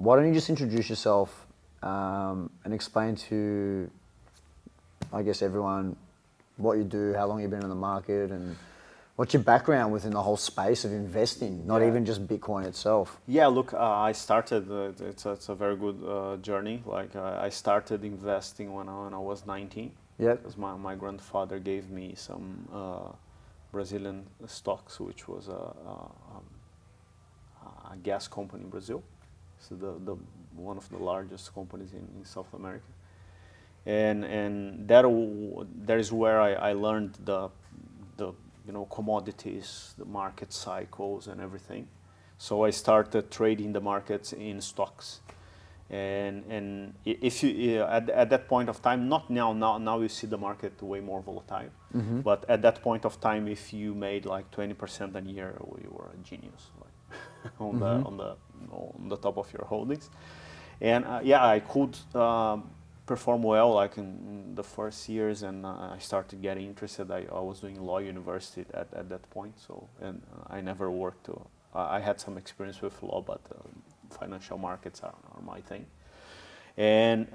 why don't you just introduce yourself and explain to, I guess, everyone what you do, how long you've been in the market, and what's your background within the whole space of investing, not even just Bitcoin itself. Yeah, look, I started, it's a very good journey. Like I started investing when I was 19. Yep. Because my grandfather gave me some Brazilian stocks, which was a gas company in Brazil. So the one of the largest companies in South America. And that is where I learned the commodities, the market cycles and everything. So I started trading the markets in stocks. And if you at that point of time, not now you see the market way more volatile. Mm-hmm. But at that point of time, if you made like 20% a year, you were a genius, like on the top of your holdings. And I could perform well like in the first years, and I started getting interested. I was doing law university at that point, so and I never worked. I had some experience with law, but financial markets are my thing. And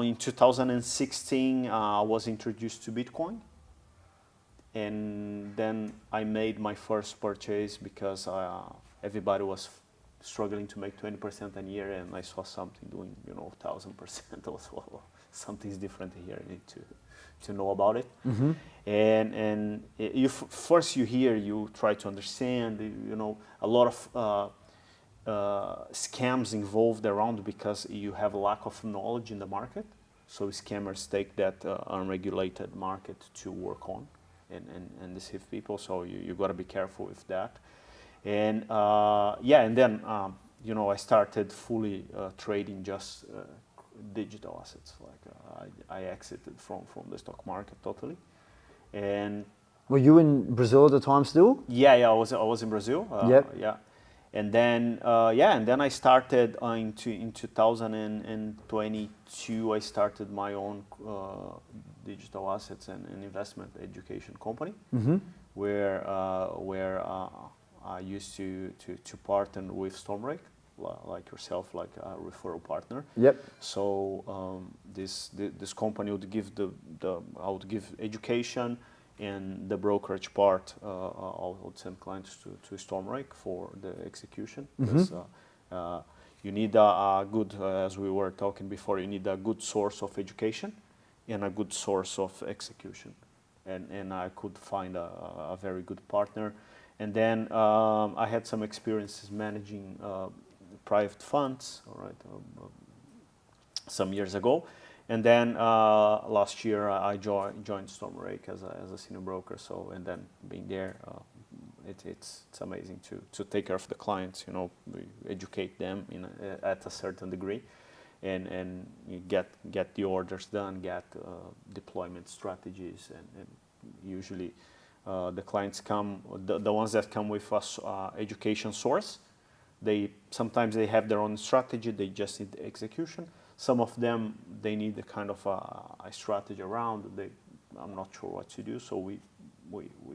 in 2016, I was introduced to Bitcoin, and then I made my first purchase because everybody was struggling to make 20% a year, and I saw something doing 1,000%. I was, well, something's different here. I need to know about it. Mm-hmm. And first you hear, you try to understand. A lot of scams involved around because you have a lack of knowledge in the market. So scammers take that unregulated market to work on and deceive people. So you got to be careful with that. And and then I started fully trading just digital assets. Like I exited from the stock market totally. And were you in Brazil at the time still? Yeah, I was in Brazil. Yep. Yeah. And then I started in 2022. I started my own digital assets and investment education company, Mm-hmm. where I used to partner with Stormrake, like yourself, like a referral partner. Yep. So this company would give I would give education. And the brokerage part, I would send clients to Stormrake for the execution. Because you need a good, as we were talking before, you need a good source of education and a good source of execution. And I could find a very good partner. And then I had some experiences managing private funds, all right, some years ago. And then last year I joined Stormrake as a senior broker. So and then being there, it's amazing to take care of the clients. Educate them at a certain degree, and you get the orders done, get deployment strategies, and usually the clients come, the ones that come with us education source. Sometimes they have their own strategy. They just need the execution. Some of them, they need a kind of a strategy around. I'm not sure what to do, so we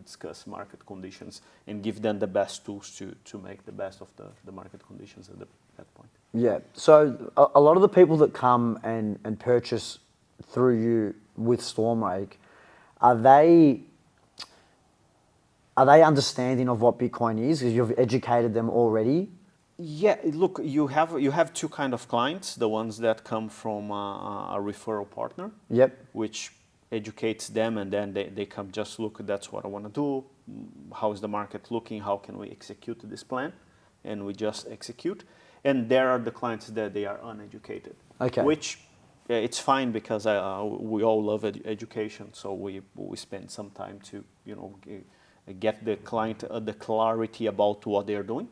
discuss market conditions and give them the best tools to make the best of the market conditions at that point. Yeah. So a lot of the people that come and purchase through you with Stormrake, are they understanding of what Bitcoin is? Because you've educated them already. Yeah, look, you have two kind of clients. The ones that come from a referral partner, yep, which educates them, and then they come just look. That's what I want to do. How is the market looking? How can we execute this plan? And we just execute. And there are the clients that they are uneducated. Okay. Which it's fine because we all love education, so we spend some time to get the client the clarity about what they are doing.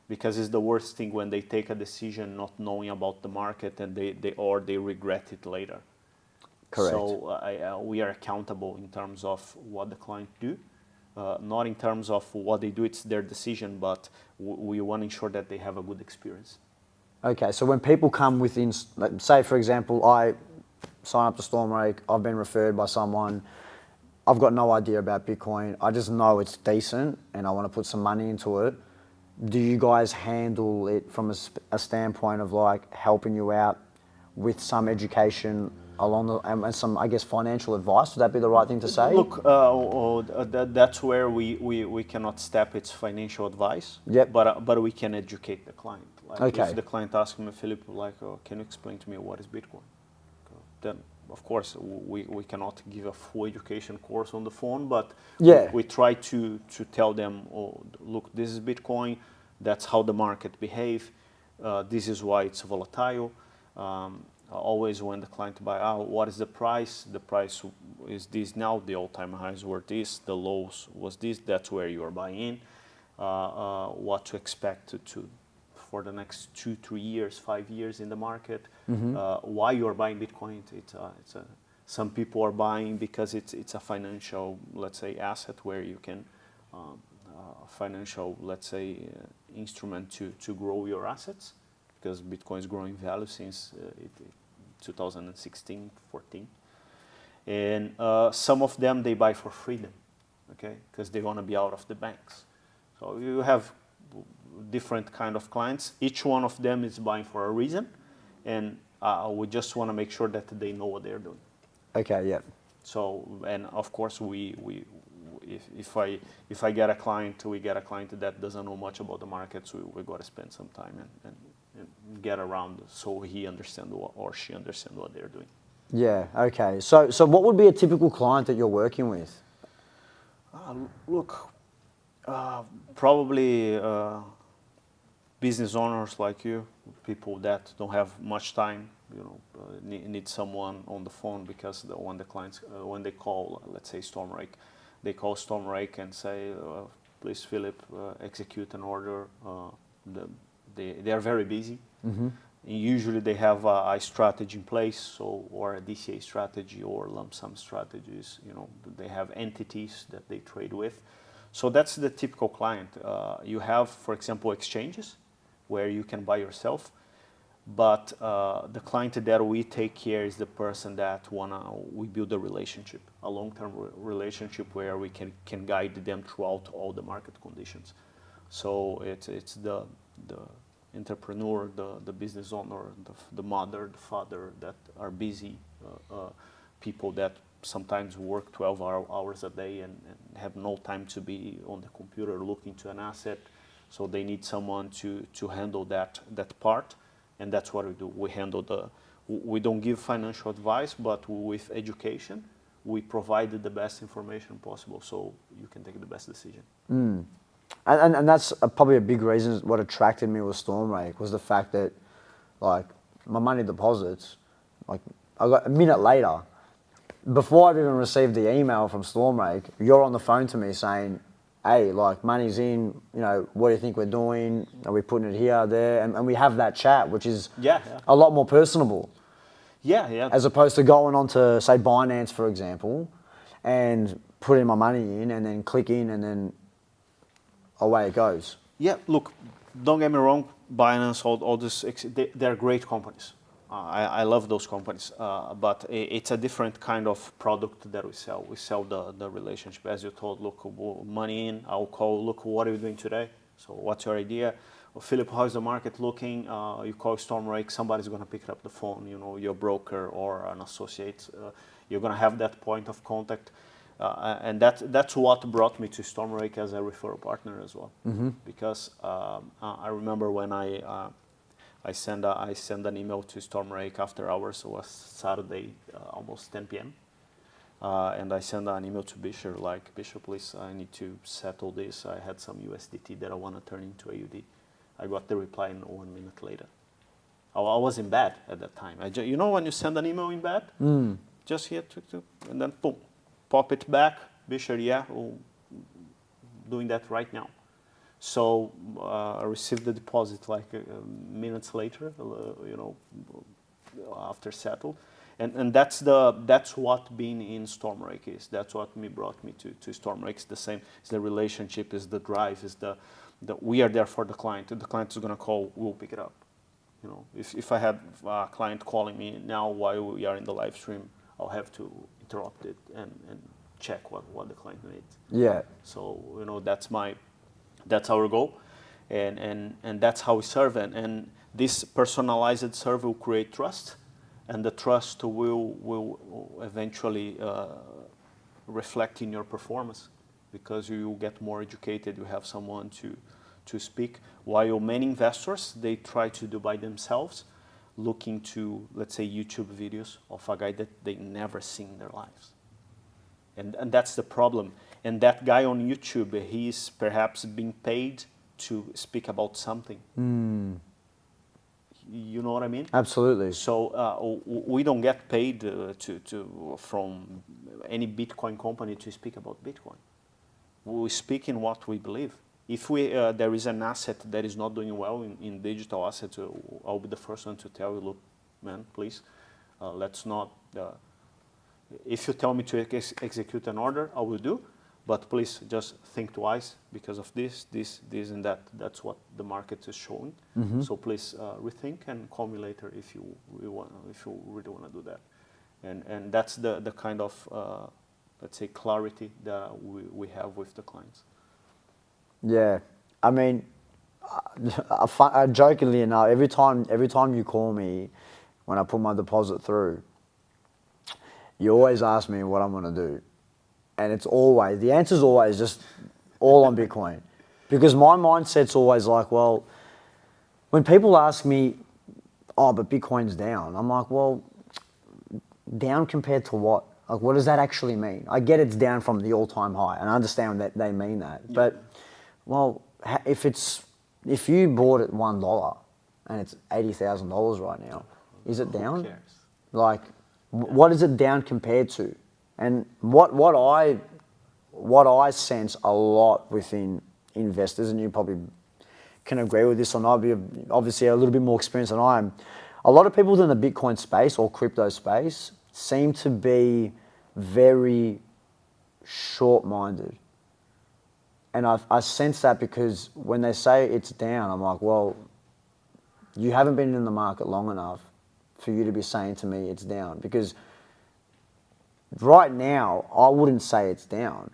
Because it's the worst thing when they take a decision not knowing about the market and they regret it later. Correct. So we are accountable in terms of what the client do, not in terms of what they do. It's their decision, but we want to ensure that they have a good experience. Okay, so when people come within, say for example, I sign up to Stormrake, I've been referred by someone, I've got no idea about Bitcoin, I just know it's decent and I want to put some money into it. do you guys handle it from a standpoint of like helping you out with some education along the, and some, I guess, financial advice? Would that be the right thing to say? Look, that's where we cannot step. It's financial advice. Yep. But we can educate the client. Like Okay. if the client asks me, Philip, like, can you explain to me what is Bitcoin? Then of course we cannot give a full education course on the phone, but Yeah. we try to tell them, oh, look, this is Bitcoin. That's how the market behave. This is why it's volatile. Always when the client buy out, what is the price? The price is this now. The all-time highs were this. The lows was this. That's where you are buying in. What to expect to for the next 2, 3 years, 5 years in the market. Why you are buying Bitcoin? Some people are buying because it's a financial, let's say, asset where you can financial, let's say, instrument to grow your assets, because Bitcoin is growing value since 2016, 14. And some of them, they buy for freedom, okay, because they want to be out of the banks. So you have different kind of clients. Each one of them is buying for a reason, and we just want to make sure that they know what they're doing. Okay, yeah. So, and of course, if I get a client, we get a client that doesn't know much about the market, so we got to spend some time and get around so he understand or she understand what they're doing. Yeah, okay. So what would be a typical client that you're working with? Look, probably business owners like you, people that don't have much time, need someone on the phone, because when the clients, when they call, let's say Stormrake, they call Stormrake and say, please, Philip, execute an order. They are very busy. Mm-hmm. Usually they have a strategy in place, or a DCA strategy or lump sum strategies. They have entities that they trade with. So that's the typical client. You have, for example, exchanges where you can buy yourself, but the client that we take care is the person that we build a relationship, a long-term relationship where we can guide them throughout all the market conditions. So it's the entrepreneur, the business owner, the mother, the father that are busy, people that sometimes work 12 hours a day and have no time to be on the computer looking to an asset. So they need someone to handle that part, and that's what we do. We handle we don't give financial advice, but with education, we provide the best information possible so you can take the best decision. Mm. And that's probably a big reason what attracted me with Stormrake was the fact that, like, my money deposits, like, I got a minute later, before I've even received the email from Stormrake, you're on the phone to me saying, hey, like, money's in, what do you think we're doing? Are we putting it here, there? And we have that chat, which is a lot more personable. Yeah. As opposed to going on to, say, Binance, for example, and putting my money in and then click in and then away it goes. Yeah, look, don't get me wrong, Binance, all this, they're great companies. I love those companies, but it's a different kind of product that we sell. We sell the relationship. As you told, look, money in, I'll call, look, what are you doing today? So what's your idea? Well, Philip, how's the market looking? You call Stormrake, somebody's going to pick up the phone, your broker or an associate. You're going to have that point of contact. And that's what brought me to Stormrake as a referral partner as well. Mm-hmm. Because I remember when I send an email to Stormrake after hours. It was Saturday, almost 10 p.m. And I send an email to Bishop, like, Bishop, please, I need to settle this. I had some USDT that I want to turn into AUD. I got the reply in 1 minute later. I was in bed at that time. When you send an email in bed, just here, and then boom, pop it back. Bishop, doing that right now. So I received the deposit like minutes later, after settled, and that's what being in Stormrake is. That's what brought me to Stormrake. It's the same. It's the relationship. Is the drive. Is the we are there for the client. The client is gonna call. We'll pick it up. If I had a client calling me now while we are in the live stream, I'll have to interrupt it and check what the client needs. Yeah. So that's our goal, And that's how we serve. And this personalized serve will create trust, and the trust will eventually reflect in your performance, because you get more educated, you have someone to speak. While many investors, they try to do by themselves, looking to, let's say, YouTube videos of a guy that they never seen in their lives. And that's the problem. And that guy on YouTube, he's perhaps being paid to speak about something. You know what I mean? Absolutely. So we don't get paid from any Bitcoin company to speak about Bitcoin. We speak in what we believe. If there is an asset that is not doing well in digital assets, I'll be the first one to tell you, look, man, please, let's not. If you tell me to execute an order, I will do. But please just think twice, because of this, and that. That's what the market is showing. So please rethink and call me later if you really want to do that. And that's the kind of let's say clarity that we have with the clients. Yeah, I mean, jokingly enough, every time you call me, when I put my deposit through, you always ask me what I'm gonna do. And the answer's always just all on Bitcoin. Because my mindset's always like, well, when people ask me, oh, but Bitcoin's down, I'm like, well, down compared to what? Like, what does that actually mean? I get it's down from the all-time high, and I understand that they mean that. Yeah. But, well, if you bought it $1 and it's $80,000 right now, is it down? Who cares? Like, what is it down compared to? And what I sense a lot within investors, and you probably can agree with this or not, but you're obviously a little bit more experienced than I am. A lot of people in the Bitcoin space or crypto space seem to be very short-minded. And I sense that because when they say it's down, I'm like, well, you haven't been in the market long enough for you to be saying to me it's down. Because right now, I wouldn't say it's down.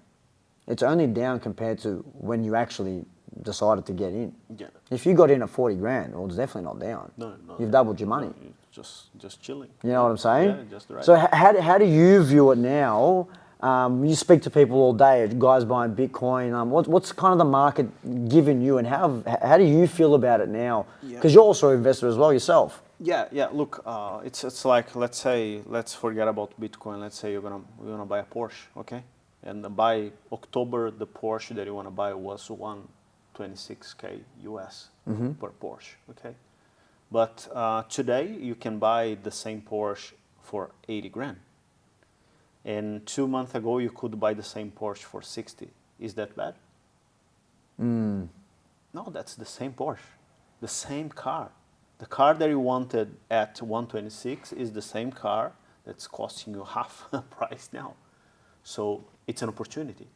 It's only down compared to when you actually decided to get in. Yeah. If you got in at 40 grand, well, it's definitely not down. No. You've doubled your money. No, just chilling. You know what I'm saying? Yeah, just right. So how do you view it now? You speak to people all day, guys buying Bitcoin. What's kind of the market giving you, and how do you feel about it now? Because you're also an investor as well yourself. Yeah. Look, it's like, let's forget about Bitcoin. Let's say you're gonna buy a Porsche, okay? And by October, the Porsche that you wanna buy was 126K US per Porsche, okay? But today you can buy the same Porsche for 80 grand. And 2 months ago you could buy the same Porsche for 60. Is that bad? No, that's the same Porsche, the same car. The car that you wanted at 126 is the same car that's costing you half the price now. So it's an opportunity.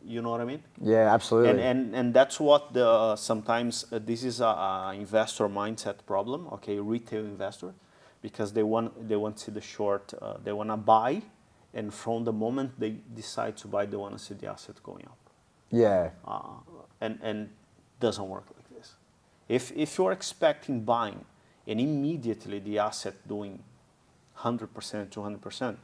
You know what I mean? Yeah, absolutely. And that's what sometimes this is a investor mindset problem. Okay, retail investor, because they want to see the short. They want to buy, and from the moment they decide to buy, they want to see the asset going up. Yeah. And doesn't work like this. If you're expecting buying and immediately the asset doing 100%, 200%,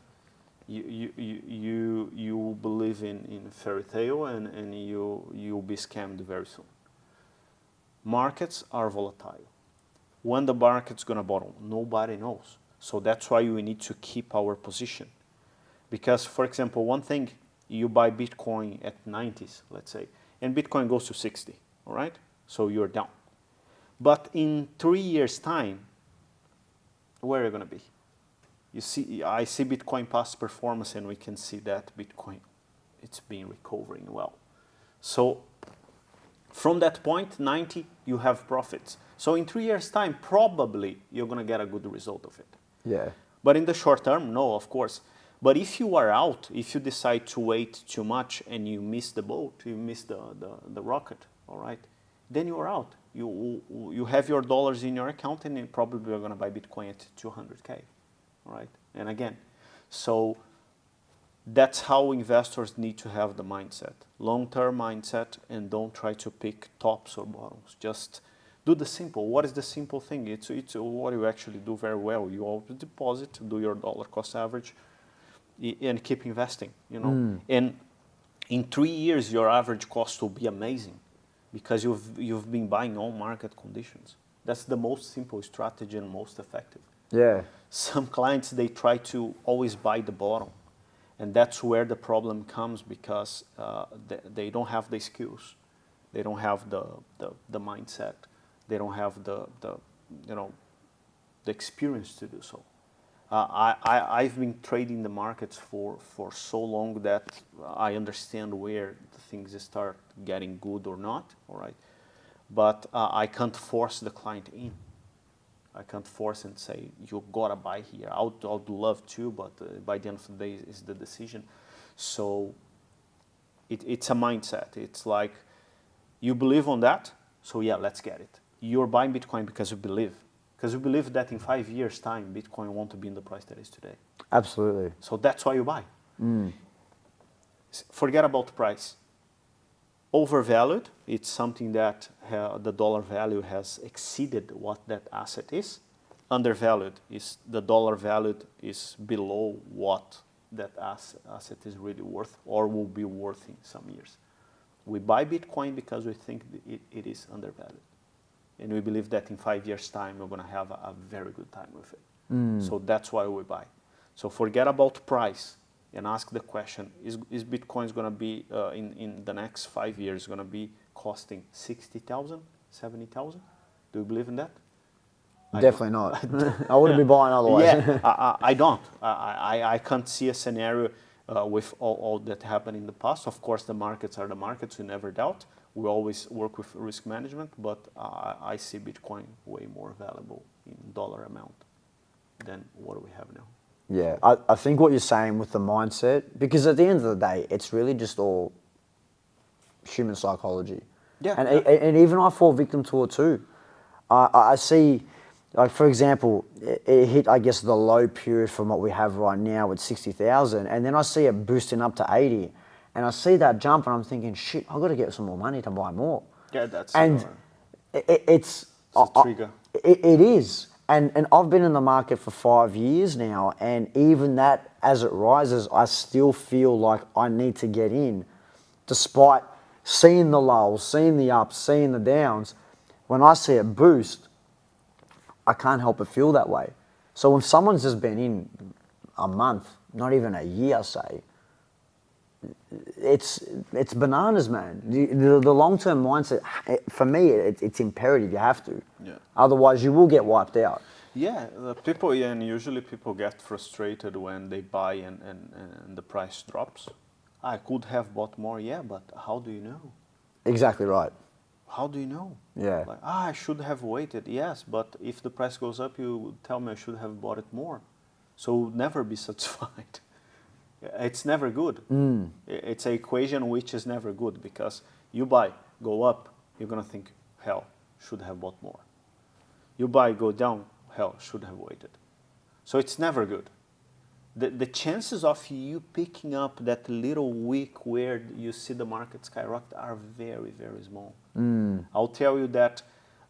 you believe in fairy tale, and you'll be scammed very soon. Markets are volatile. When the market's gonna bottom, nobody knows. So that's why we need to keep our position. Because, for example, one thing, you buy Bitcoin at 90s, let's say, and Bitcoin goes to 60, all right? So you're down. But in 3 years' time, where are you gonna be? You see, I see Bitcoin past performance, and we can see that Bitcoin, it's been recovering well. So from that point, 90, you have profits. So in 3 years' time, probably you're going to get a good result of it. Yeah. But in the short term, no, of course. But if you are out, if you decide to wait too much and you miss the boat, you miss the rocket, all right, then you are out. You have your dollars in your account, and you probably are going to buy Bitcoin at 200K. Right? And again, so That's how investors need to have the mindset, long-term mindset, and don't try to pick tops or bottoms. Just do the simple. What is the simple thing? It's what you actually do very well. You always deposit, do your dollar cost average, and keep investing. And in 3 years, your average cost will be amazing because you've been buying on market conditions. That's the most simple strategy and most effective. Yeah. Some clients, they try to always buy the bottom. And that's where the problem comes because they don't have the skills. They don't have the mindset. They don't have the experience to do so. I've been trading the markets for so long that I understand where the things start getting good or not, all right? But I can't force the client in. I can't force and say, you gotta buy here. I would love to, but by the end of the day, it's the decision. So it's a mindset. It's like, you believe on that, so yeah, let's get it. You're buying Bitcoin because you believe. Because you believe that in 5 years' time, Bitcoin won't be in the price that it is today. Absolutely. So that's why you buy. Forget about the price. Overvalued, it's something that the dollar value has exceeded what that asset is. Undervalued is the dollar valued is below what that asset is really worth or will be worth in some years. We buy Bitcoin because we think it is undervalued. And we believe that in 5 years' time, we're going to have a very good time with it. So that's why we buy. So forget about price and ask the question, is Bitcoin going to be, in the next 5 years, going to be costing 60,000, 70,000? Do you believe in that? Definitely not. I wouldn't be buying otherwise. Yeah, I don't. I can't see a scenario with all that happened in the past. Of course, the markets are the markets, we never doubt. We always work with risk management, but I see Bitcoin way more valuable in dollar amount than what we have now. Yeah, I think what you're saying with the mindset, because at the end of the day, it's really just all human psychology. Yeah. And even I fall victim to it too. I see, like for example, it hit, I guess, the low period from what we have right now with 60,000, and then I see it boosting up to 80, and I see that jump, and I'm thinking, shit, I've got to get some more money to buy more. Yeah, that's it's a trigger. It is. And I've been in the market for 5 years now, and even that, as it rises, I still feel like I need to get in, despite seeing the lulls, seeing the ups, seeing the downs. When I see it boost, I can't help but feel that way. So when someone's just been in a month, not even a year, say, it's bananas, man. The long-term mindset, for me, it's imperative. You have to. Yeah. Otherwise, you will get wiped out. Yeah, and usually people get frustrated when they buy and the price drops. I could have bought more, yeah, but how do you know? Exactly right. How do you know? Yeah. Like, I should have waited, yes, but if the price goes up, you would tell me I should have bought it more. So never be satisfied. It's never good. It's an equation which is never good because you buy, go up, you're going to think, hell, should have bought more. You buy, go down, hell, should have waited. So it's never good. The chances of you picking up that little week where you see the market skyrocket are very, very small. I'll tell you that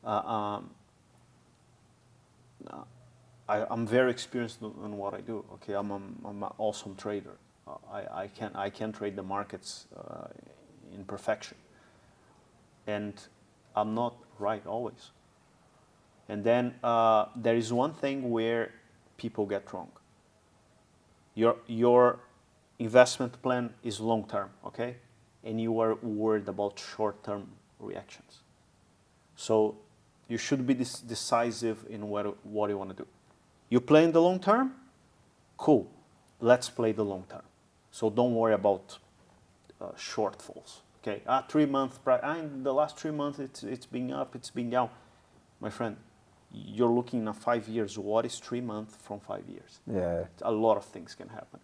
I'm very experienced in what I do. Okay, I'm an awesome trader. I can trade the markets in perfection, and I'm not right always. And then there is one thing where people get wrong. Your investment plan is long term, okay, and you are worried about short term reactions. So you should be decisive in what you want to do. You play in the long term? Cool. Let's play the long term. So don't worry about shortfalls. Okay, 3 months, in the last 3 months it's been up, it's been down. My friend, you're looking at 5 years. What is 3 months from 5 years? Yeah. A lot of things can happen.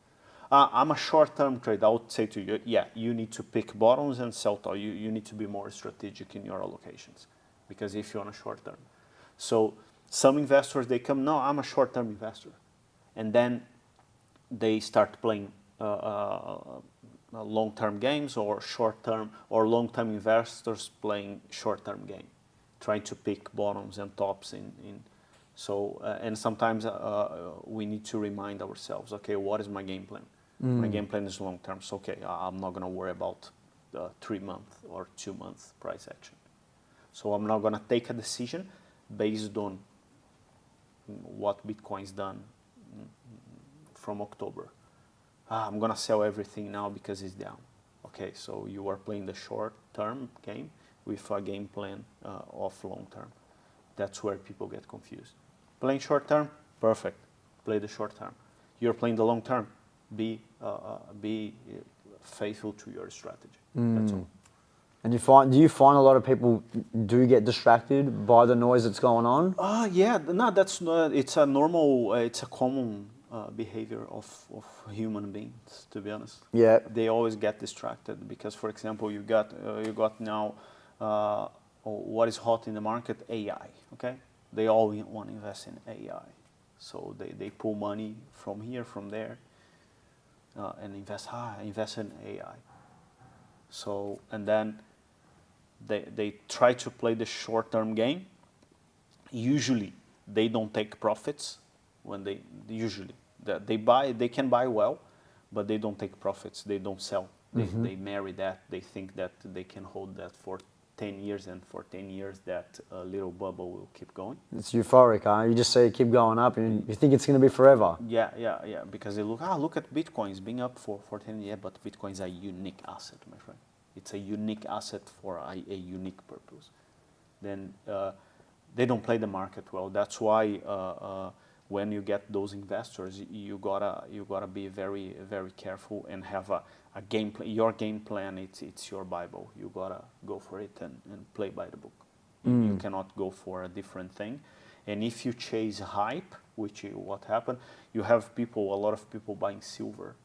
I'm a short-term trader. I would say to you, yeah, you need to pick bottoms and sell top. You need to be more strategic in your allocations because if you're on a short term. So some investors, they come, no, I'm a short-term investor. And then they start playing long-term games or short-term or long-term investors playing short-term game, trying to pick bottoms and tops so and sometimes we need to remind ourselves, okay, what is my game plan? My game plan is long-term, so okay, I'm not going to worry about 3-month or 2-month price action. So I'm not going to take a decision based on what Bitcoin's done from October. I'm going to sell everything now because it's down. Okay, so you are playing the short-term game with a game plan of long-term. That's where people get confused. Playing short-term, perfect. Play the short-term. You're playing the long-term. Be faithful to your strategy. That's all. And do you find a lot of people do get distracted by the noise that's going on? Yeah, no, that's it's a normal, it's a common behavior of human beings, to be honest. Yeah. They always get distracted because, for example, you got now what is hot in the market, AI. Okay, they all want to invest in AI, so they pull money from here, from there, and invest in AI. So and then they try to play the short-term game. Usually, they don't take profits when they can buy well, but they don't take profits. They don't sell. They marry that. They think that they can hold that for 10 years, and for 10 years that little bubble will keep going. It's euphoric, huh? You just see it keep going up, and you think it's going to be forever. Yeah. Because they look at Bitcoins being up for 10 years, but Bitcoin is a unique asset, my friend. It's a unique asset for a unique purpose. Then they don't play the market well. That's why when you get those investors, you gotta be very, very careful and have a game plan. Your game plan, it's your Bible. You gotta go for it and play by the book. You cannot go for a different thing. And if you chase hype, which is what happened, you have a lot of people buying silver.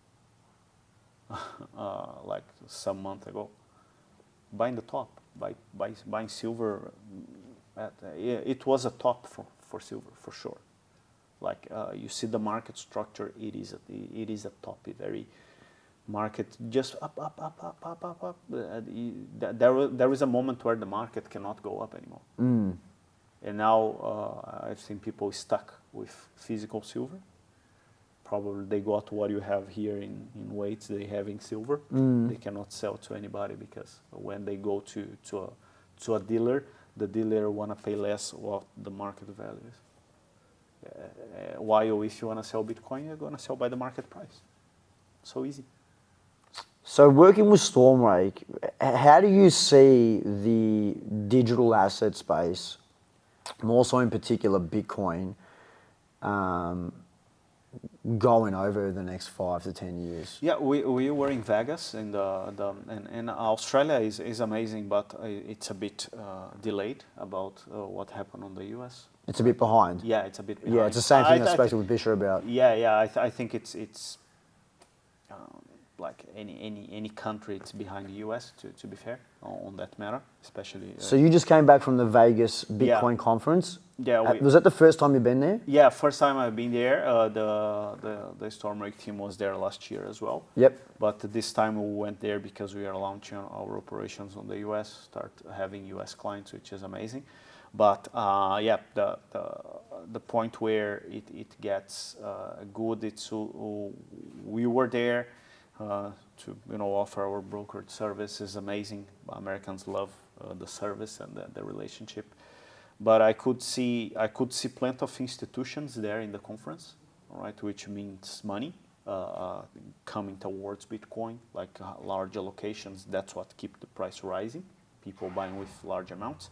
Like some month ago, buying the top, buying silver. It was a top for silver for sure. Like you see the market structure, it is a top, very market just up. There is a moment where the market cannot go up anymore. And now I've seen people stuck with physical silver. Probably they got what you have here in weights, they have in silver. They cannot sell to anybody because when they go to a dealer, the dealer want to pay less what the market value is. While if you want to sell Bitcoin, you're going to sell by the market price. So easy. So working with Stormrake, how do you see the digital asset space, more so in particular Bitcoin, going over the next 5 to 10 years? Yeah, we were in Vegas, and Australia is amazing, but it's a bit delayed about what happened on the US. It's a bit behind. Yeah, it's a bit behind. Yeah, it's the same thing I spoke with Bishop about. Yeah. I think it's like any country, it's behind the US. To be fair, on that matter, especially. So you just came back from the Vegas Bitcoin conference. Yeah. Was that the first time you've been there? Yeah, first time I've been there. The Stormrake team was there last year as well. Yep. But this time we went there because we are launching our operations on the US, start having US clients, which is amazing. But the point where it gets good, it's we were there to offer our brokerage service. Is amazing. Americans love the service and the relationship. But I could see plenty of institutions there in the conference, right? Which means money coming towards Bitcoin, like large allocations. That's what keep the price rising. People buying with large amounts.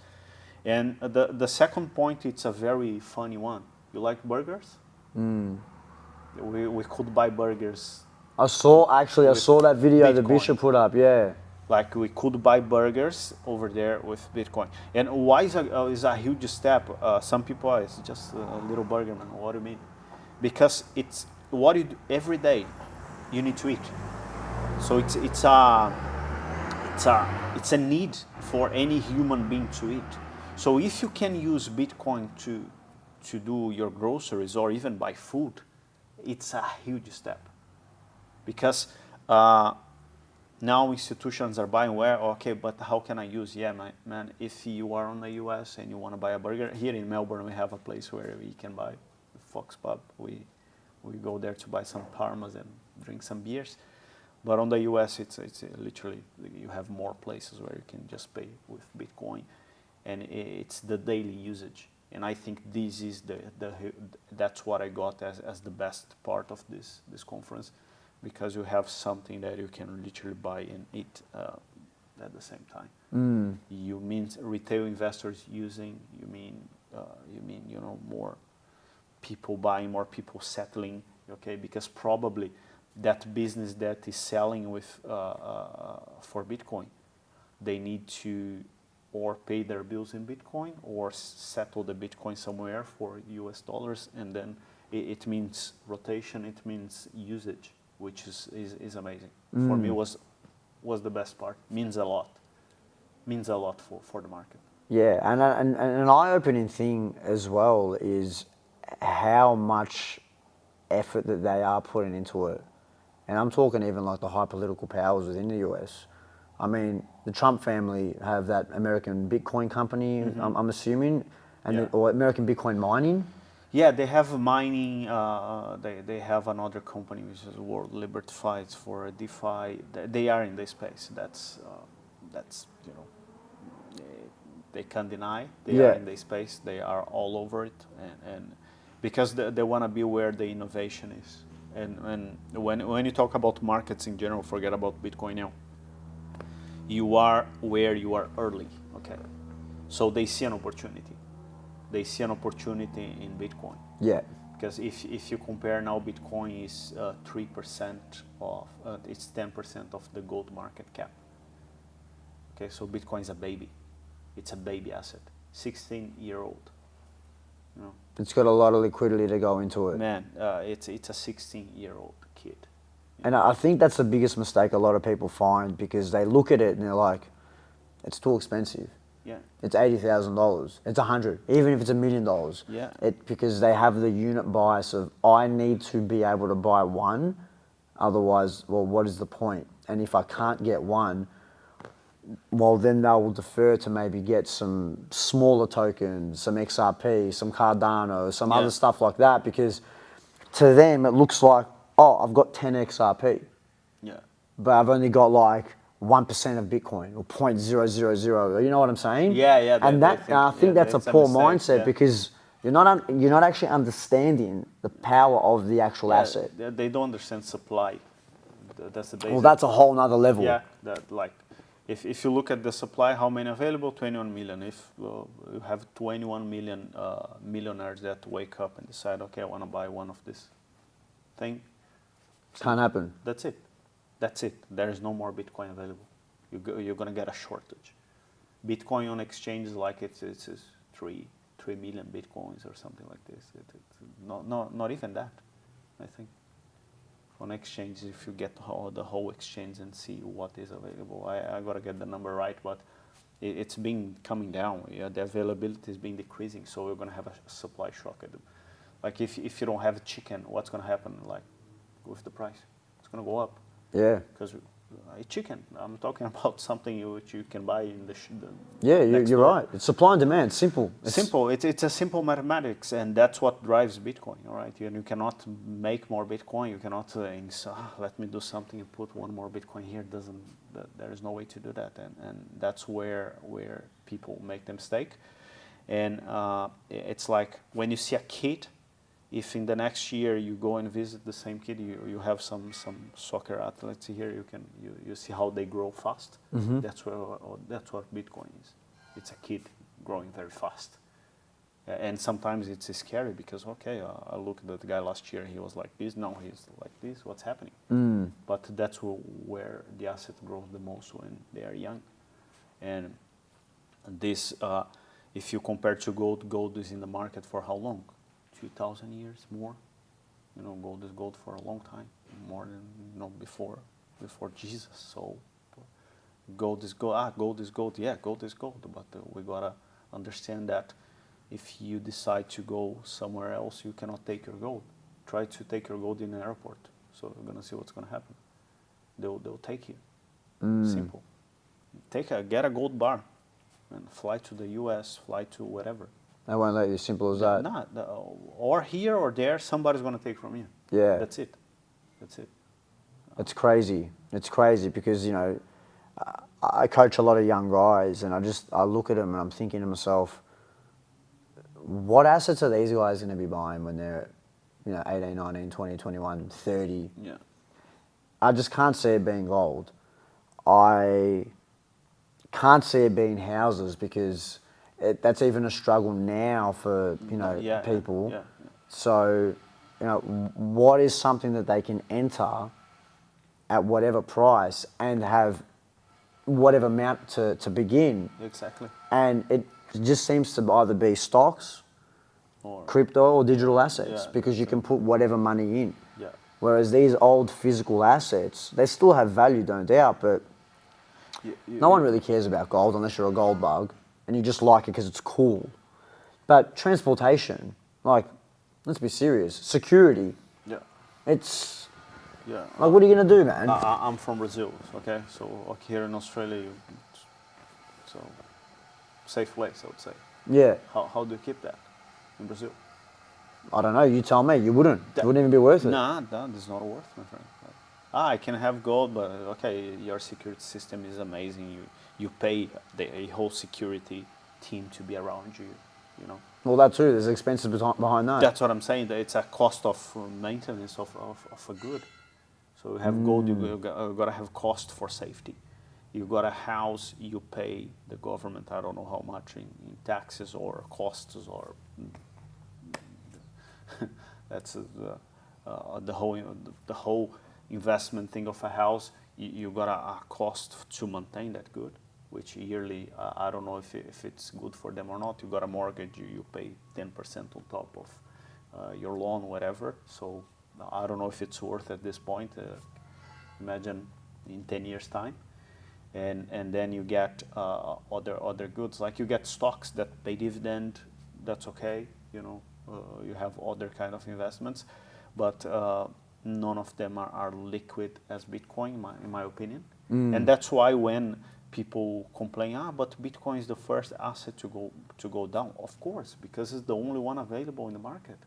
And the second point, it's a very funny one. You like burgers? We could buy burgers. I saw that video that Bishop put up, yeah. Like we could buy burgers over there with Bitcoin. And why is a huge step? Some people are, it's just a little burger, man. What do you mean? Because it's what you do every day. You need to eat. So it's a need for any human being to eat. So if you can use Bitcoin to do your groceries or even buy food, it's a huge step. because now institutions are buying where, okay, but how can I use? Yeah, man, if you are on the US and you want to buy a burger, here in Melbourne we have a place where we can buy Fox Pub. We go there to buy some parmas and drink some beers. But on the US, it's literally, you have more places where you can just pay with Bitcoin, and it's the daily usage. And I think this is that's what I got as the best part of this conference, because you have something that you can literally buy and eat at the same time. You mean retail investors using. You mean more people buying, more people settling. Okay, because probably that business that is selling with for Bitcoin, they need to or pay their bills in Bitcoin or settle the Bitcoin somewhere for US dollars, and then it means rotation, it means usage, which is amazing. For me, was the best part. Means a lot for the market. Yeah, and an eye-opening thing as well is how much effort that they are putting into it. And I'm talking even like the high political powers within the US. I mean, the Trump family have that American Bitcoin company, I'm assuming, and or American Bitcoin mining. Yeah, they have mining. They have another company which is World Liberty Fights for DeFi. They are in this space. That's they can't deny they are in this space. They are all over it, and because they want to be where the innovation is. And when you talk about markets in general, forget about Bitcoin now. You are where you are early, okay? So they see an opportunity. They see an opportunity in Bitcoin. Yeah. Because if you compare now, Bitcoin is 3% of, it's 10% of the gold market cap. Okay, so Bitcoin is a baby. It's a baby asset, 16-year-old. You know? It's got a lot of liquidity to go into it. Man, it's a 16-year-old kid. And I think that's the biggest mistake a lot of people find, because they look at it and they're like, it's too expensive. Yeah. It's $80,000. It's $100,000, even if it's $1 million. Yeah. Because they have the unit bias of, I need to be able to buy one, otherwise, well, what is the point? And if I can't get one, well, then they will defer to maybe get some smaller tokens, some XRP, some Cardano, some other stuff like that, because to them it looks like, oh, I've got 10 XRP. Yeah. But I've only got like 1% of Bitcoin or 0.000. You know what I'm saying? Yeah. And I think that's a poor mindset, because you're not actually understanding the power of the actual asset. They don't understand supply. That's the basic. Well, that's a whole nother level. Yeah, that like, if you look at the supply, how many available? 21 million. If you have 21 million millionaires that wake up and decide, okay, I want to buy one of this thing. Can't happen. That's it. That's it. There is no more Bitcoin available. You're going to get a shortage. Bitcoin on exchanges, like it's 3 million Bitcoins or something like this. Not even that, I think. On exchanges, if you get the whole exchange and see what is available, I got to get the number right, but it's been coming down. Yeah, the availability is been decreasing, so we're going to have a supply shock. Like if you don't have chicken, what's going to happen? Like with the price, it's going to go up. Yeah. Because chicken, I'm talking about something which you can buy in the you're right. It's supply and demand. Simple. It's a simple mathematics, and that's what drives Bitcoin. All right, you cannot make more Bitcoin. You cannot say, let me do something and put one more Bitcoin here. There is no way to do that, and that's where people make the mistake. And it's like when you see a kid. If in the next year you go and visit the same kid, you have some soccer athletes here. You see how they grow fast. Mm-hmm. That's what Bitcoin is. It's a kid growing very fast, and sometimes it's scary because I look at the guy last year. He was like this. Now he's like this. What's happening? But that's where the asset grows the most when they are young, and this if you compare to gold is in the market for how long? 2,000 years more. Gold is gold for a long time, more than before Jesus. So gold is gold. Gold is gold. Yeah, gold is gold. But we gotta understand that if you decide to go somewhere else, you cannot take your gold. Try to take your gold in an airport. So you're gonna see what's gonna happen. They'll take you. Mm. Simple. Get a gold bar, and fly to the U.S., fly to whatever. They won't let you. Simple as that. Not or here or there, somebody's gonna take from you. Yeah. That's it. That's it. It's crazy. It's crazy because, you know, I coach a lot of young guys and I look at them and I'm thinking to myself, what assets are these guys going to be buying when they're, you know, 18, 19, 20, 21, 30? Yeah. I just can't see it being gold. I can't see it being houses because that's even a struggle now for, you know, people. Yeah. So, you know, what is something that they can enter at whatever price and have whatever amount to begin? Exactly. And it just seems to either be stocks, Or crypto, or digital assets Yeah, because you that's can put whatever money in. Yeah. Whereas these old physical assets, they still have value, don't doubt, but no one really cares about gold unless you're a gold bug and you just like it because it's cool. But transportation, like, let's be serious, security, Yeah. it's Yeah. like, what are you going to do, man? I'm from Brazil, okay? So here in Australia, so safe place, I would say. Yeah, How do you keep that in Brazil? I don't know, you tell me, you wouldn't. It wouldn't even be worth it. Nah, it's not worth, my friend. I can have gold, but okay, your security system is amazing. You pay a whole security team to be around you, you know. Well, that too, there's expenses behind that. That's what I'm saying. That it's a cost of maintenance of a good. So you have gold, you gotta have cost for safety. You got a house, you pay the government, I don't know how much in taxes or costs or that's the whole investment thing of a house. You got a cost to maintain that good, which yearly, I don't know if it's good for them or not. You got a mortgage, you pay 10% on top of your loan, whatever. So I don't know if it's worth at this point. Imagine in 10 years time. And then you get other goods, like you get stocks that pay dividend, that's okay, you know, you have other kind of investments, but none of them are liquid as Bitcoin, in my opinion. And that's why when people complain, but Bitcoin is the first asset to go down, of course, because it's the only one available in the market.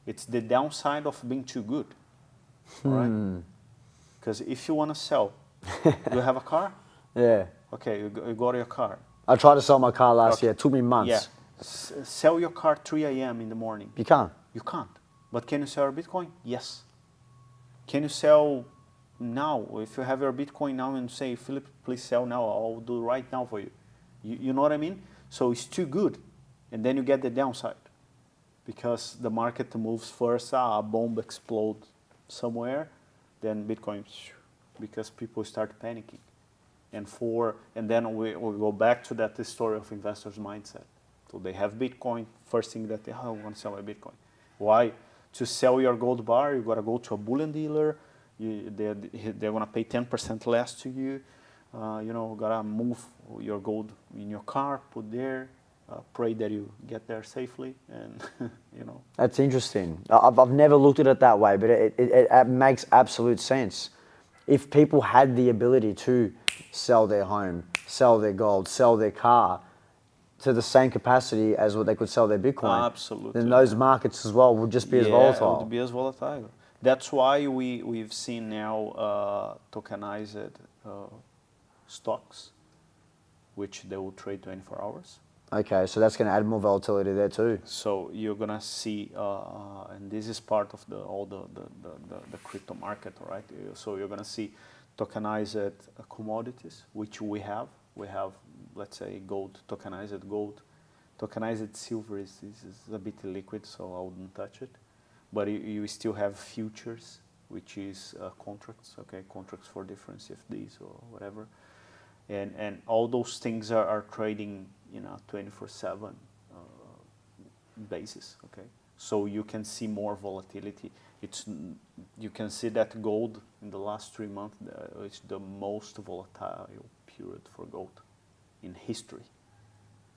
It's the downside of being too good, all right? Because if you want to sell, do you have a car? Yeah. Okay, you got your car. I tried to sell my car last Okay. year. It took me months. Yeah. Sell your car 3 a.m. in the morning. You can't. You can't. But can you sell your Bitcoin? Yes. Can you sell now? If you have your Bitcoin now and say, Philip, please sell now, I'll do right now for you. You know what I mean? So it's too good. And then you get the downside. Because the market moves first, a bomb explodes somewhere, then Bitcoin, because people start panicking. And then we go back to that story of investors' mindset. So they have Bitcoin, first thing that I want to sell my Bitcoin. Why? To sell your gold bar, you got to go to a bullion dealer. They're going to pay 10% less to you. You know, got to move your gold in your car, put there, pray that you get there safely, and, you know. That's interesting. I've never looked at it that way, but it makes absolute sense. If people had the ability to sell their home, sell their gold, sell their car to the same capacity as what they could sell their Bitcoin, Absolutely. then those markets as well would just be as volatile. It would be as volatile. That's why we've seen now tokenized stocks, which they will trade 24 hours. Okay, so that's going to add more volatility there too. So you're gonna see, and this is part of all the crypto market, all right? So you're gonna see tokenized commodities, which we have. We have, let's say, gold, tokenized gold. Tokenized silver is a bit liquid, so I wouldn't touch it. But you still have futures, which is contracts, okay? Contracts for different CFDs or whatever. And all those things are trading in a 24/7 basis, okay? So you can see more volatility. You can see that gold in the last 3 months is the most volatile period for gold in history.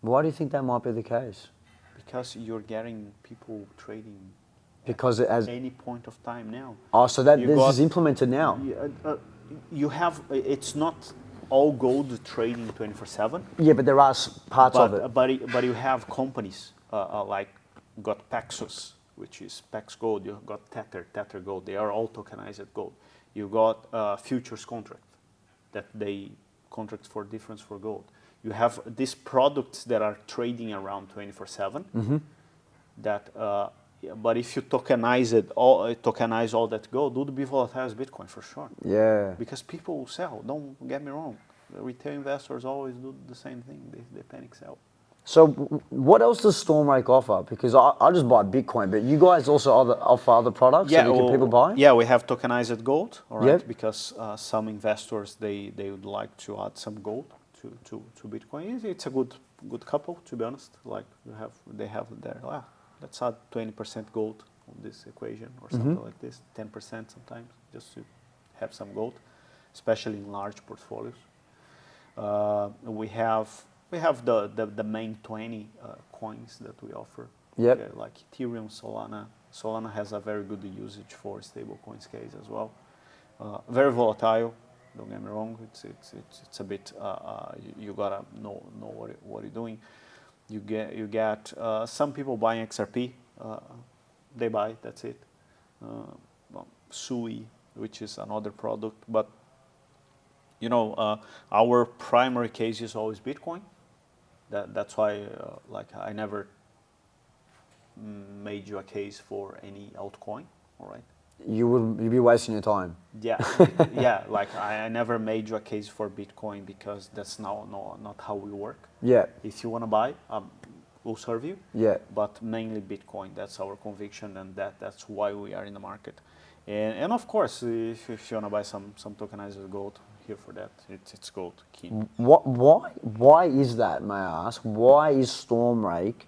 Why do you think that might be the case? Because you're getting people trading Because it has. Any point of time now. Oh, so that You this got- is implemented now. You have, it's not all gold trading 24/7. Yeah, but there are parts of it. But you have companies like got Paxos, which is Pax Gold. You got Tether Gold. They are all tokenized gold. You got futures contract that they contract for difference for gold. You have these products that are trading around 24/7. That, but if you tokenize all that gold, would be volatile as Bitcoin for sure. Yeah. Because people will sell. Don't get me wrong. The retail investors always do the same thing. They panic sell. So what else does Stormrake offer? Because I just buy Bitcoin, but you guys also offer other products that people buy? Yeah, we have tokenized gold, all right, Yep. because some investors, they would like to add some gold to Bitcoin. It's a good couple, to be honest. Like they have there, let's add 20% gold on this equation or something like this, 10% sometimes, just to have some gold, especially in large portfolios. We have the main 20 coins that we offer. Yep. Okay, like Ethereum, Solana. Solana has a very good usage for stablecoins case as well. Very volatile. Don't get me wrong. It's a bit. You gotta know what you're doing. You get some people buying XRP. They buy. That's it. Sui, which is another product, but our primary case is always Bitcoin. That's why, I never made you a case for any altcoin. All right. You'd be wasting your time. Yeah, yeah. Like I never made you a case for Bitcoin because that's not how we work. Yeah. If you want to buy, we'll serve you. Yeah. But mainly Bitcoin. That's our conviction, and that's why we are in the market. And of course, if you want to buy some tokenized gold, here for that. It's gold. Key. Why is that, may I ask? Why is Stormrake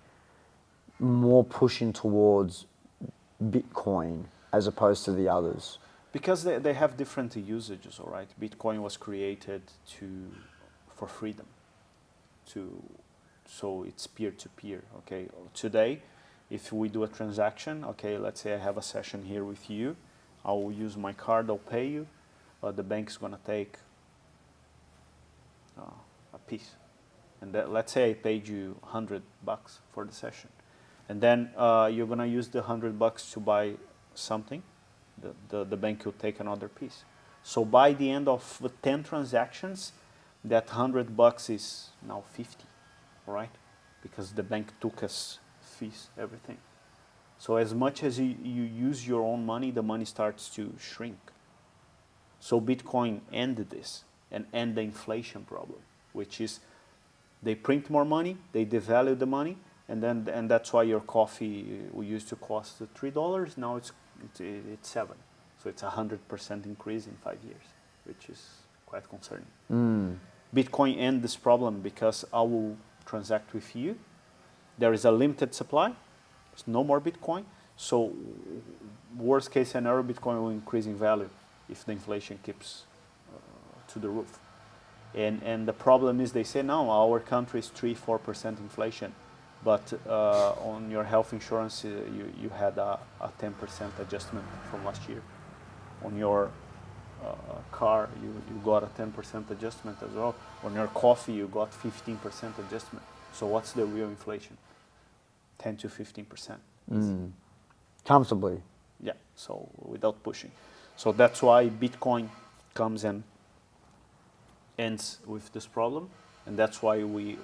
more pushing towards Bitcoin as opposed to the others? Because they have different usages, all right? Bitcoin was created for freedom, so it's peer-to-peer, okay? Today, if we do a transaction, okay, let's say I have a session here with you, I will use my card, I'll pay you, the bank's gonna take a piece. And let's say I paid you $100 for the session. And then you're gonna use the $100 to buy something, the bank will take another piece. So by the end of the 10 transactions, that $100 is now 50, all right? Because the bank took us fees, everything. So as much as you use your own money, the money starts to shrink. So Bitcoin ended this and end the inflation problem, which is they print more money, they devalue the money, and that's why your coffee used to cost $3, now it's $7. So it's 100% increase in 5 years, which is quite concerning. Bitcoin ends this problem because I will transact with you. There is a limited supply. There's no more Bitcoin. So worst case scenario, Bitcoin will increase in value if the inflation keeps to the roof. And the problem is they say, no, our country is 3-4% inflation. But on your health insurance, you had a 10% adjustment from last year. On your car, you got a 10% adjustment as well. On your coffee, you got 15% adjustment. So what's the real inflation? 10 to 15%. Comfortably. Yeah, so without pushing. So that's why Bitcoin comes and ends with this problem. And that's why we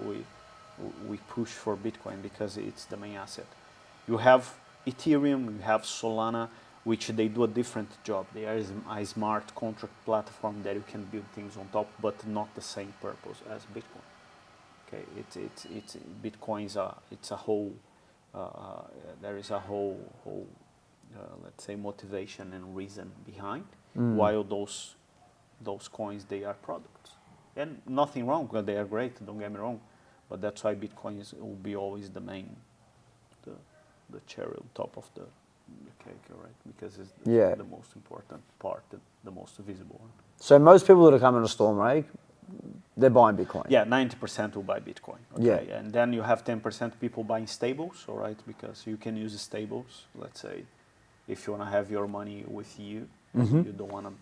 push for Bitcoin, because it's the main asset. You have Ethereum, you have Solana, which they do a different job. They are a smart contract platform that you can build things on top, but not the same purpose as Bitcoin. Okay, it's Bitcoin it's a whole. There is a whole let's say motivation and reason behind. While those coins, they are products, and nothing wrong because they are great. Don't get me wrong, but that's why Bitcoin will be always the main, the cherry on top of the cake, right? Because it's the most important part, the most visible one. So most people that are coming to Stormrake, they're buying Bitcoin. Yeah, 90% will buy Bitcoin. Okay? Yeah. And then you have 10% people buying stables, all right? Because you can use stables, let's say if you want to have your money with you, you don't want to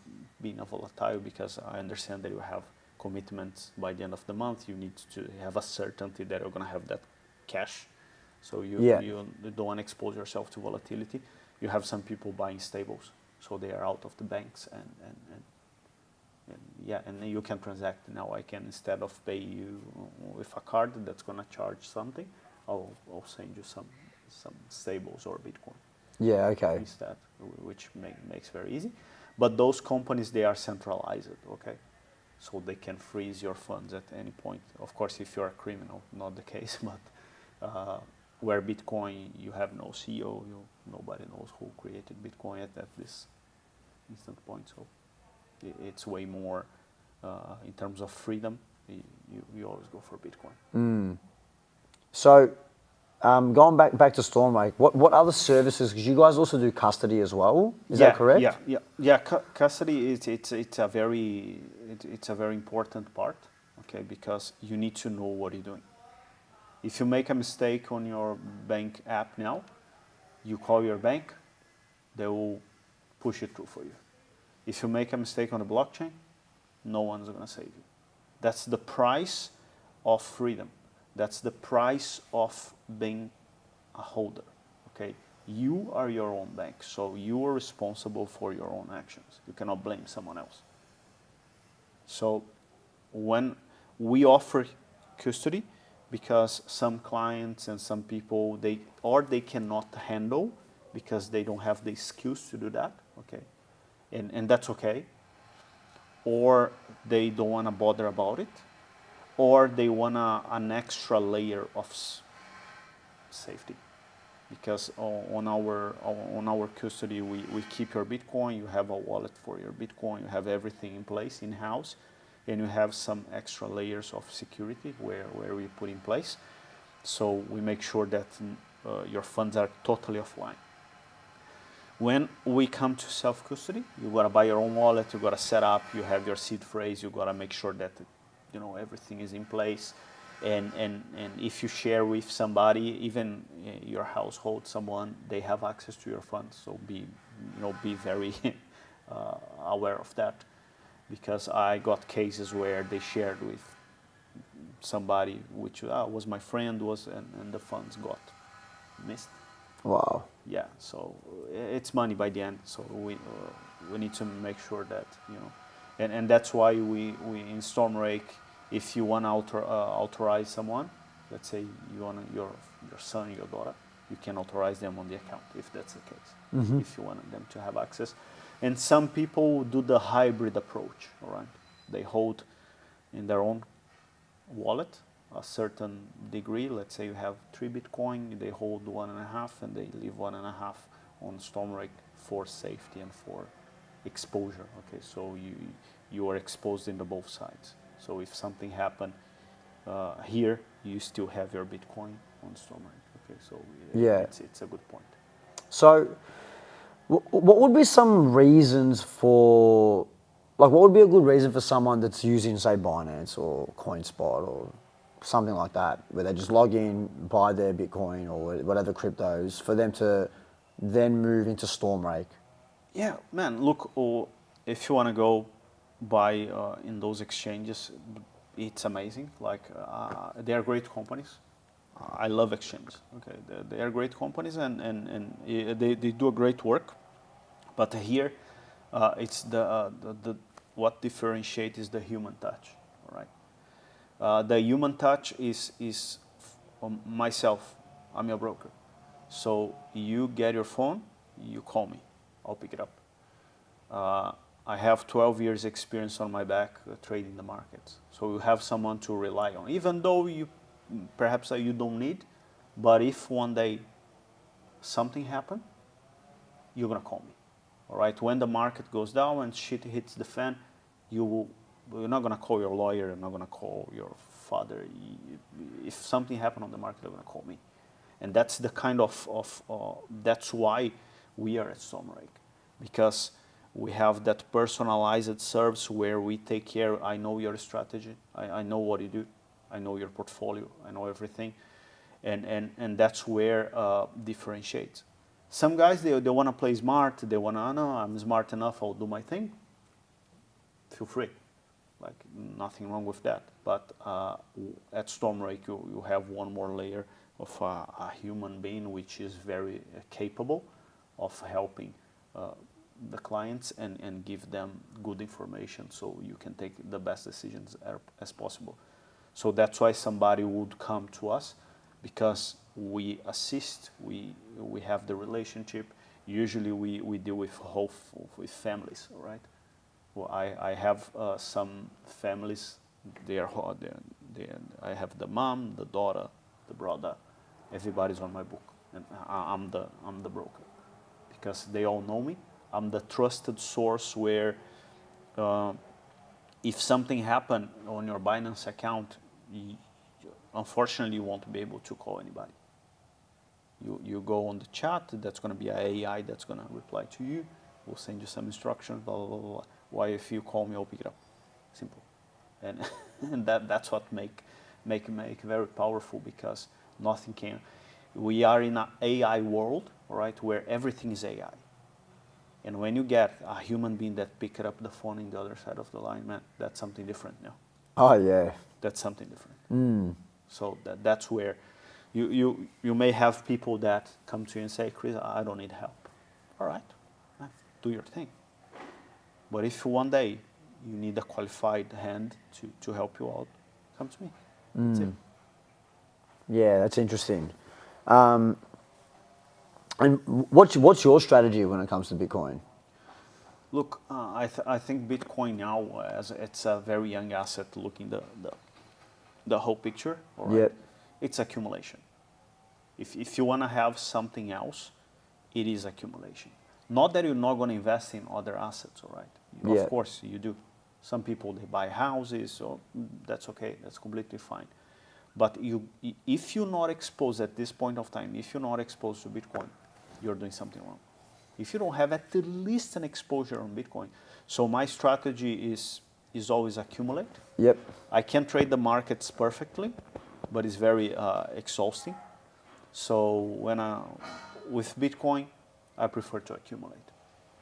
be in a volatile, because I understand that you have commitments by the end of the month. You need to have a certainty that you're going to have that cash. So you don't want to expose yourself to volatility. You have some people buying stables, so they are out of the banks, and then you can transact. Now I can, instead of pay you with a card that's going to charge something, I'll send you some stables or Bitcoin. Yeah, okay. Instead, which makes very easy. But those companies, they are centralized, okay? So they can freeze your funds at any point. Of course, if you're a criminal, not the case, but where Bitcoin, you have no CEO, nobody knows who created Bitcoin at this instant point. So it's way more, in terms of freedom, you always go for Bitcoin. So, going back to Stormrake, what other services? Because you guys also do custody as well. Is that correct? Yeah. Custody it's a very important part, okay? Because you need to know what you're doing. If you make a mistake on your bank app now, you call your bank, they will push it through for you. If you make a mistake on the blockchain, no one's going to save you. That's the price of freedom. That's the price of being a holder, okay? You are your own bank, so you are responsible for your own actions. You cannot blame someone else. So when we offer custody, because some clients and some people, they cannot handle, because they don't have the skills to do that, okay? And that's okay. Or they don't want to bother about it, or they want an extra layer of safety. Because on our custody, we keep your Bitcoin, you have a wallet for your Bitcoin, you have everything in place in-house, and you have some extra layers of security where we put in place. So we make sure that your funds are totally offline. When we come to self-custody, you gotta buy your own wallet, you gotta set up, you have your seed phrase, you gotta make sure that everything is in place. And if you share with somebody, even your household, someone, they have access to your funds. So be very aware of that, because I got cases where they shared with somebody, which was my friend, and the funds got missed. Wow. Yeah, so it's money by the end. So we need to make sure that and that's why we in Stormrake, if you want to authorize someone, let's say you want your son, your daughter, you can authorize them on the account if that's the case. If you want them to have access. And some people do the hybrid approach, all right? They hold in their own wallet a certain degree. Let's say you have 3 Bitcoin, they hold 1.5, and they leave 1.5 on Stormrake for safety and for exposure. Okay, so you are exposed in the both sides. So if something happened here, you still have your Bitcoin on Stormrake. Okay, so it's a good point. So, what would be some reasons for, what would be a good reason for someone that's using, say, Binance or CoinSpot or something like that, where they just log in, buy their Bitcoin or whatever cryptos, for them to then move into Stormrake? Yeah, man, look, if you want to go buy in those exchanges, it's amazing. They are great companies. I love exchanges. Okay, they are great companies, and they do a great work. But here, it's the what differentiates is the human touch. All right, the human touch is myself. I'm your broker, so you get your phone, you call me, I'll pick it up. I have 12 years experience on my back trading the markets. So you have someone to rely on, even though perhaps you don't need, but if one day something happen, you're gonna call me, all right? When the market goes down and shit hits the fan, you're not gonna call your lawyer, you're not gonna call your father. If something happened on the market, you're gonna call me. And that's the kind that's why we are at Stormrake, because we have that personalized service where we take care. I know your strategy. I know what you do. I know your portfolio. I know everything. And that's where differentiates. Some guys, they want to play smart. They want to, no, I'm smart enough, I'll do my thing. Feel free. Like, nothing wrong with that. But at Stormrake, you have one more layer of a human being which is very capable of helping the clients and give them good information so you can take the best decisions as possible. So that's why somebody would come to us, because we assist, we have the relationship. Usually we deal with with families, right? Well, I have some families. I have the mom, the daughter, the brother. Everybody's on my book, and I'm the broker, because they all know me. I'm the trusted source where if something happened on your Binance account, unfortunately you won't be able to call anybody. You go on the chat, that's going to be an AI that's going to reply to you. We'll send you some instructions, blah, blah, blah, blah. Why, if you call me, I'll pick it up. Simple. And, and that's what make very powerful, because nothing can. We are in an AI world, right, where everything is AI. And when you get a human being that picked up the phone in the other side of the line, man, that's something different now. Oh, yeah. That's something different. So that's where you may have people that come to you and say, Chris, I don't need help. All right, do your thing. But if one day you need a qualified hand to help you out, come to me. That's it. Yeah, that's interesting. And what's your strategy when it comes to Bitcoin? Look, I think Bitcoin now, as it's a very young asset, looking the whole picture. All right? Yep. It's accumulation. If you want to have something else, it is accumulation. Not that you're not going to invest in other assets, all right? Of course you do. Some people, they buy houses, so that's okay. That's completely fine. But if you're not exposed at this point of time, if you're not exposed to Bitcoin, you're doing something wrong. If you don't have at least an exposure on Bitcoin. So my strategy is always accumulate. Yep. I can trade the markets perfectly, but it's very exhausting. So with Bitcoin, I prefer to accumulate.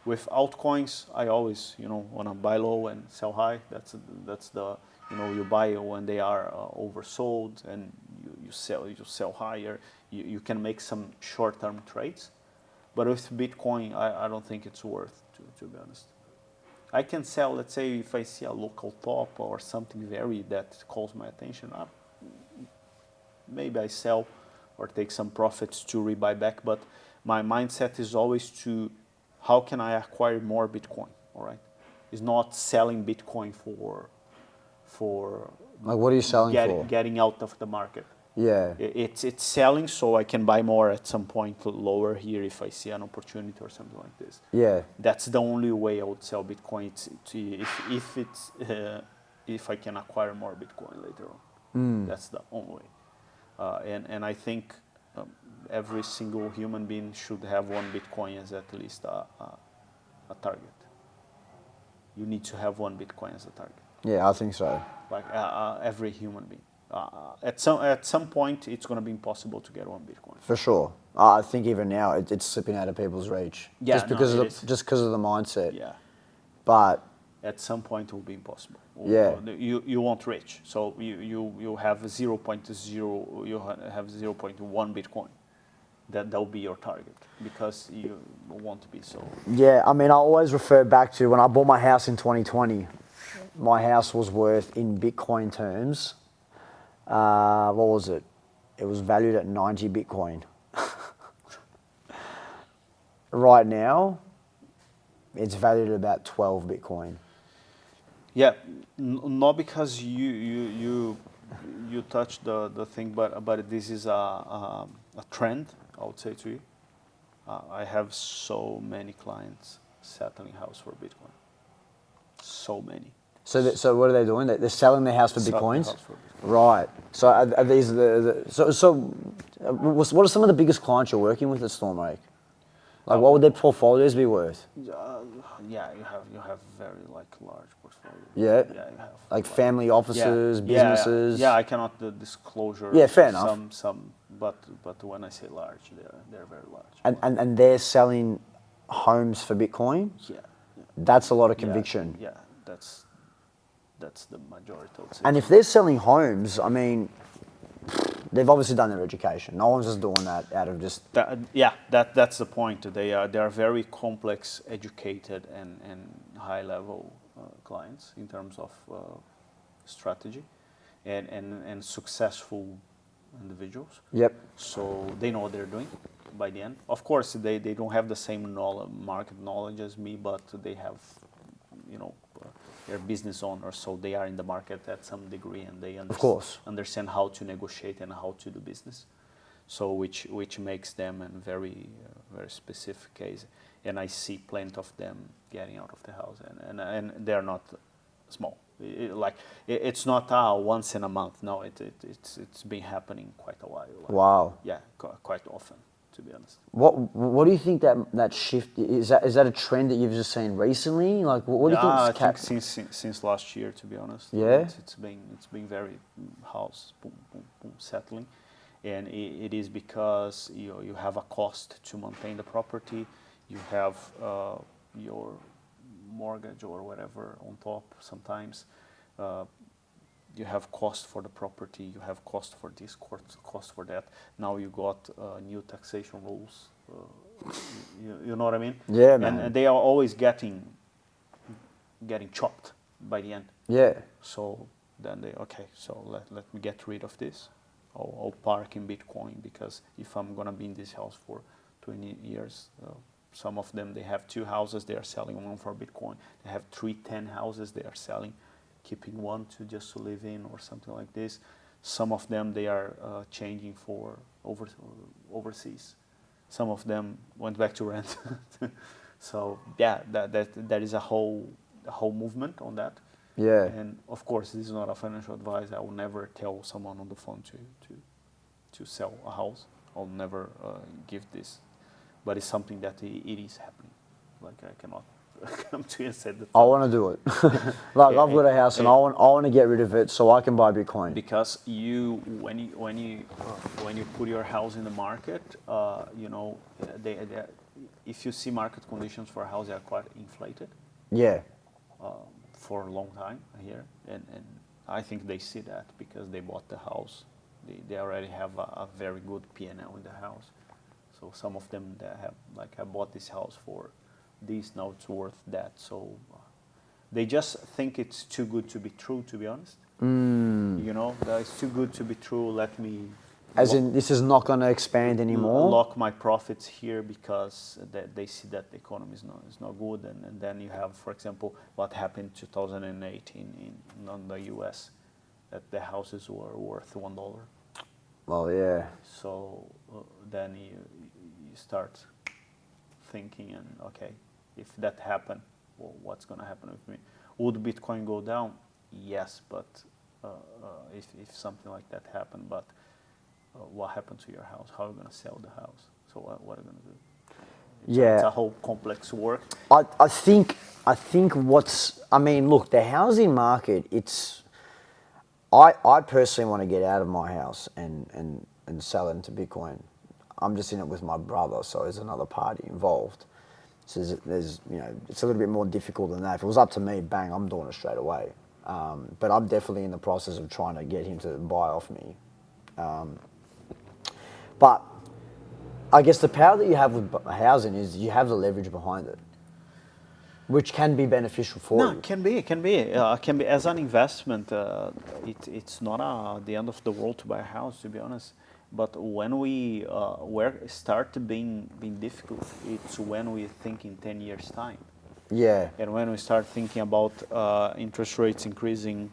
With altcoins, I always, want to buy low and sell high. That's the, you buy when they are oversold, and you sell higher. You can make some short-term trades. But with Bitcoin, I don't think it's worth, to be honest. I can sell, let's say, if I see a local top or something that calls my attention, maybe I sell or take some profits to rebuy back. But my mindset is always to, how can I acquire more Bitcoin, all right? It's not selling Bitcoin for like, what are you selling for? Getting out of the market. Yeah. It's selling so I can buy more at some point lower here if I see an opportunity or something like this. Yeah. That's the only way I would sell Bitcoin. If I can acquire more Bitcoin later on. That's the only way. And I think every single human being should have one Bitcoin as at least a target. You need to have one Bitcoin as a target. Yeah, I think so. Like every human being. At some point, it's going to be impossible to get one Bitcoin. For sure. I think even now it's slipping out of people's reach. Yeah, just because of the mindset. Yeah. But at some point, it will be impossible. Yeah. You won't reach. So you have 0.0. You have 0.1 Bitcoin. That'll be your target, because you want to be so. Yeah, I mean, I always refer back to when I bought my house in 2020. My house was worth, in Bitcoin terms, what was it? It was valued at 90 Bitcoin. Right now, it's valued at about 12 Bitcoin. Yeah, not because you touched the thing, but this is a trend, I would say to you. I have so many clients settling house for Bitcoin. So many. So what are they doing? They're selling their house for Bitcoins? House for Bitcoin. Right. So are these what are some of the biggest clients you're working with at Stormrake? Like, what would their portfolios be worth? Yeah, you have very large portfolios. Yeah. Yeah, you have. Like family offices, businesses. Yeah, I cannot disclosure. Yeah, fair enough. Some but when I say large, they're very large. And they're selling homes for Bitcoin. Yeah, yeah, That's a lot of yeah, conviction. yeah. That's the majority. I would say. And if they're selling homes, I mean, they've obviously done their education. No one's just doing that out of just. That's the point. They are very complex, educated, and high level clients in terms of strategy, and successful individuals. Yep. So they know what they're doing by the end. Of course, they don't have the same market knowledge as me, but they have, they're business owners, so they are in the market at some degree, and they understand how to negotiate and how to do business. So which makes them a very very specific case. And I see plenty of them getting out of the house, and they're not small. It's not once in a month. No, it's been happening quite a while. Wow. Yeah, quite often, to be honest. What do you think that shift is? That a trend that you've just seen recently? Like, what do you think? I think since last year, to be honest. Yeah. It's been very house boom, boom, boom, settling, and it is because you have a cost to maintain the property. You have your mortgage or whatever on top sometimes. You have cost for the property, you have cost for this, cost for that. Now you got new taxation rules. You know what I mean? Yeah, man. And they are always getting chopped by the end. Yeah. So then let me get rid of this. I'll park in Bitcoin, because if I'm gonna be in this house for 20 years, some of them, they have 2 houses, they are selling one for Bitcoin. They have 10 houses, they are selling, keeping one just to live in or something like this. Some of them, they are changing for overseas. Some of them went back to rent. So yeah, that is a whole movement on that. Yeah. And of course, this is not a financial advice. I will never tell someone on the phone to sell a house. I'll never give this. But it's something that it is happening. Like, I cannot come to you and say that. I want to do it. Like, I've got a house and I want to get rid of it so I can buy Bitcoin. Because when you put your house in the market, if you see market conditions for a house, they are quite inflated. Yeah. For a long time here, and I think they see that because they bought the house. They already have a very good P&L in the house. So some of them, they have, like, I bought this house for this, now it's worth that. So they just think it's too good to be true, to be honest. That it's too good to be true. Let me... As in, this is not going to expand anymore? Lock my profits here, because they see that the economy is not good. And then you have, for example, what happened in 2008 in the US, that the houses were worth $1. Well, yeah. So then you start thinking, and okay, if that happened, well, what's going to happen with me? Would Bitcoin go down? Yes, but if something like that happened, but what happened to your house? How are you going to sell the house? So what are you going to do? It's a whole complex work. I think look, the housing market, I personally want to get out of my house and sell it into Bitcoin. I'm just in it with my brother, so there's another party involved. So there's it's a little bit more difficult than that. If it was up to me, bang, I'm doing it straight away. But I'm definitely in the process of trying to get him to buy off me. But I guess the power that you have with housing is you have the leverage behind it, which can be beneficial for you. No, it can be as an investment. It's not the end of the world to buy a house, to be honest. But when where it start being difficult, it's when we think in 10 years' time. Yeah. And when we start thinking about interest rates increasing,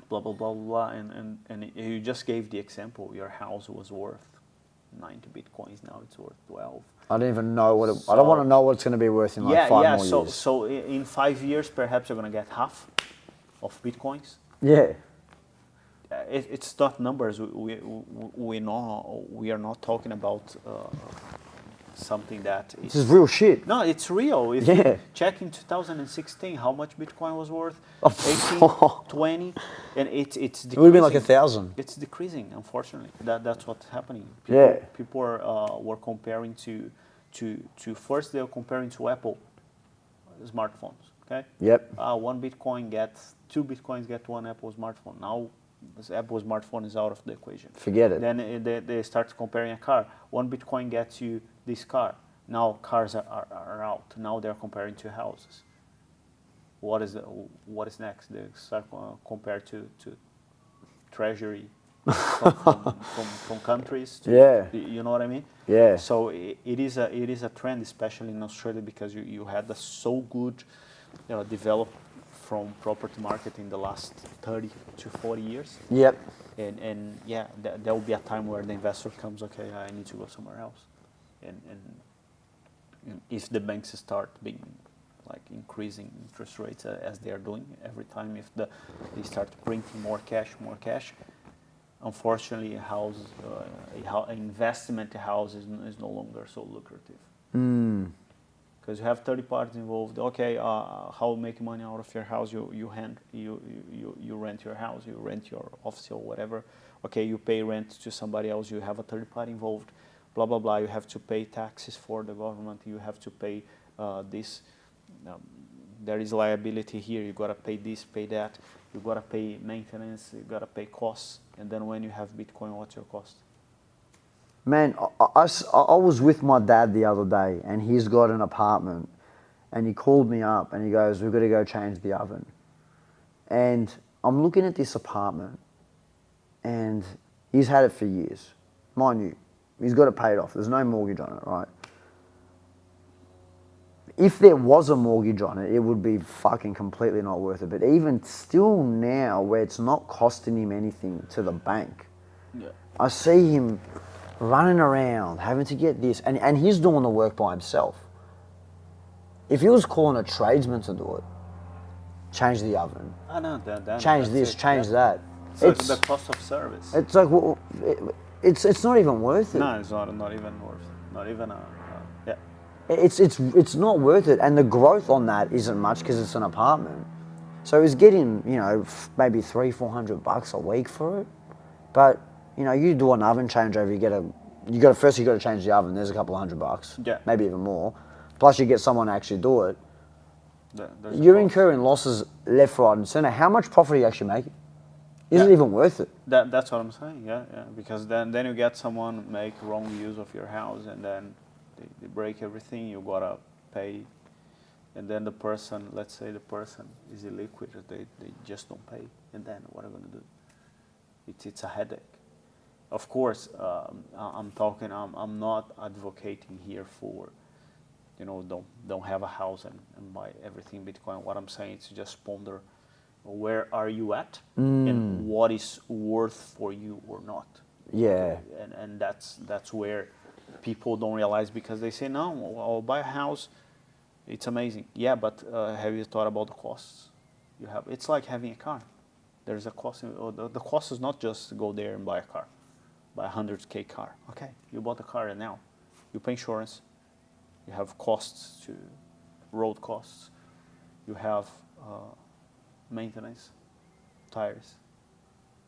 blah blah blah blah, and you just gave the example. Your house was worth 90 Bitcoins. Now it's worth 12. I don't even know what I don't want to know what it's going to be worth in 5 more years. So in 5 years, perhaps you're going to get half of Bitcoins. Yeah. It's not numbers. We are not talking about something that This is real shit. No, it's real. If Yeah. you check in 2016, how much Bitcoin was worth? Oh, 18, 20, and it's decreasing. It would have been like 1,000. It's decreasing, unfortunately. That's what's happening. Yeah. People were comparing to first they were comparing to Apple smartphones. Okay. Yep. 1 Bitcoin gets 2 Bitcoins get 1 Apple smartphone. Now, this Apple smartphone is out of the equation. Forget it. Then they start comparing a car. 1 Bitcoin gets you this car. Now cars are out. Now they're comparing to houses. What is next? They start compared to treasury from countries. Yeah. You know what I mean? Yeah. So it is a trend, especially in Australia, because you had a so good develop from property market in the last 30 to 40 years. Yep. And yeah, there will be a time where the investor comes, okay, I need to go somewhere else. And if the banks start being like increasing interest rates as they are doing every time, if they start printing more cash, unfortunately, an investment house is no longer so lucrative. Because you have 30 parties involved. Okay, how make money out of your house? You rent your house, you rent your office or whatever. Okay, you pay rent to somebody else. You have a third party involved. Blah blah blah. You have to pay taxes for the government. You have to pay this. There is liability here. You gotta pay this, pay that. You gotta pay maintenance. You gotta pay costs. And then when you have Bitcoin, what's your cost? Man, I was with my dad the other day, and he's got an apartment, and he called me up, and he goes, we've got to go change the oven. And I'm looking at this apartment, and he's had it for years. Mind you, he's got it paid off. There's no mortgage on it, right? If there was a mortgage on it, it would be fucking completely not worth it. But even still now, where it's not costing him anything to the bank, Yeah. I see him running around, having to get this, and he's doing the work by himself. If he was calling a tradesman to do it, change the oven, change this, change that. It's the cost of service. It's like, well, it's not even worth it. No, it's not even worth it. Not even yeah. It's not worth it, and the growth on that isn't much because it's an apartment. So he's getting, maybe $300-400 a week for it, but you do an oven changeover, you got to change the oven. There's a couple $100, Yeah. maybe even more. Plus, you get someone to actually do it. There's You're incurring losses left, right, and center. How much profit are you actually making? Is it even worth it? That's what I'm saying. Yeah. Because then you get someone make wrong use of your house, and then they break everything. You gotta pay, and then the person, let's say the person is illiquid, they just don't pay, and then what are you gonna do? It's a headache. Of course, I'm not advocating here for, don't have a house and buy everything Bitcoin. What I'm saying is just ponder where are you at and what is worth for you or not. Yeah. And that's where people don't realize, because they say, no, I'll buy a house. It's amazing. Yeah, but have you thought about the costs? It's like having a car. There's a cost. The cost is not just to go there and buy a car. Buy a $100K car. Okay, you bought the car, and now you pay insurance. You have costs to road costs. You have maintenance, tires.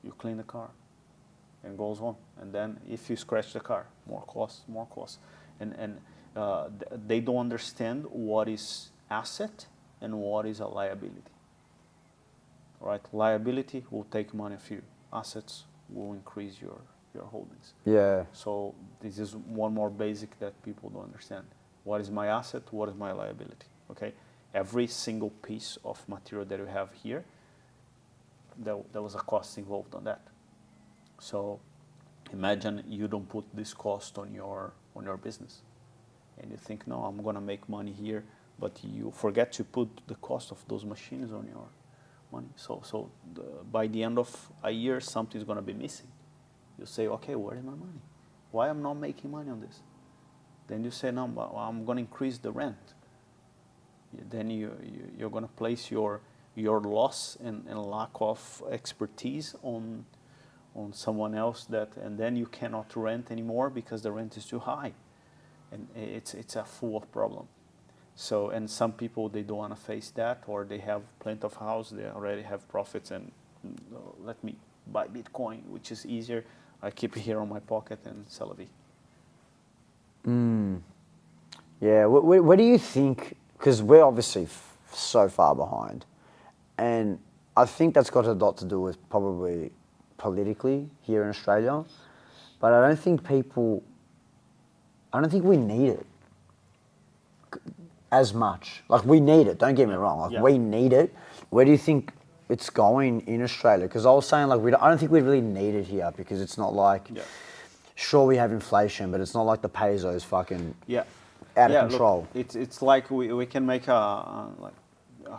You clean the car, and goes on. And then if you scratch the car, more costs. And they don't understand what is asset and what is a liability. Right? Liability will take money off you. Assets will increase your holdings. Yeah. So this is one more basic that people don't understand. What is my asset? What is my liability? Okay. Every single piece of material that you have here, there was a cost involved on that. So imagine you don't put this cost on your business, and you think, no, I'm gonna make money here, but you forget to put the cost of those machines on your money. So by the end of a year, something's gonna be missing. You say, okay, where is my money? Why I'm not making money on this? Then you say, no, I'm gonna increase the rent. Then you're gonna place your loss and lack of expertise on someone else, and then you cannot rent anymore because the rent is too high. and it's a full of problem. So, and some people, they don't want to face that, or they have plenty of house, they already have profits, and let me buy Bitcoin, which is easier. I keep it here on my pocket and sell it. Yeah, what do you think? Because we're obviously so far behind, and I think that's got a lot to do with probably politically here in Australia, but I don't think we need it as much. Like, we need it, don't get me wrong, like, Yeah. we need it. Where do you think it's going in Australia? Because I was saying, like, I don't think we really need it here, because it's not like, sure, we have inflation, but it's not like the peso is fucking out of control. Look, it's like we can make a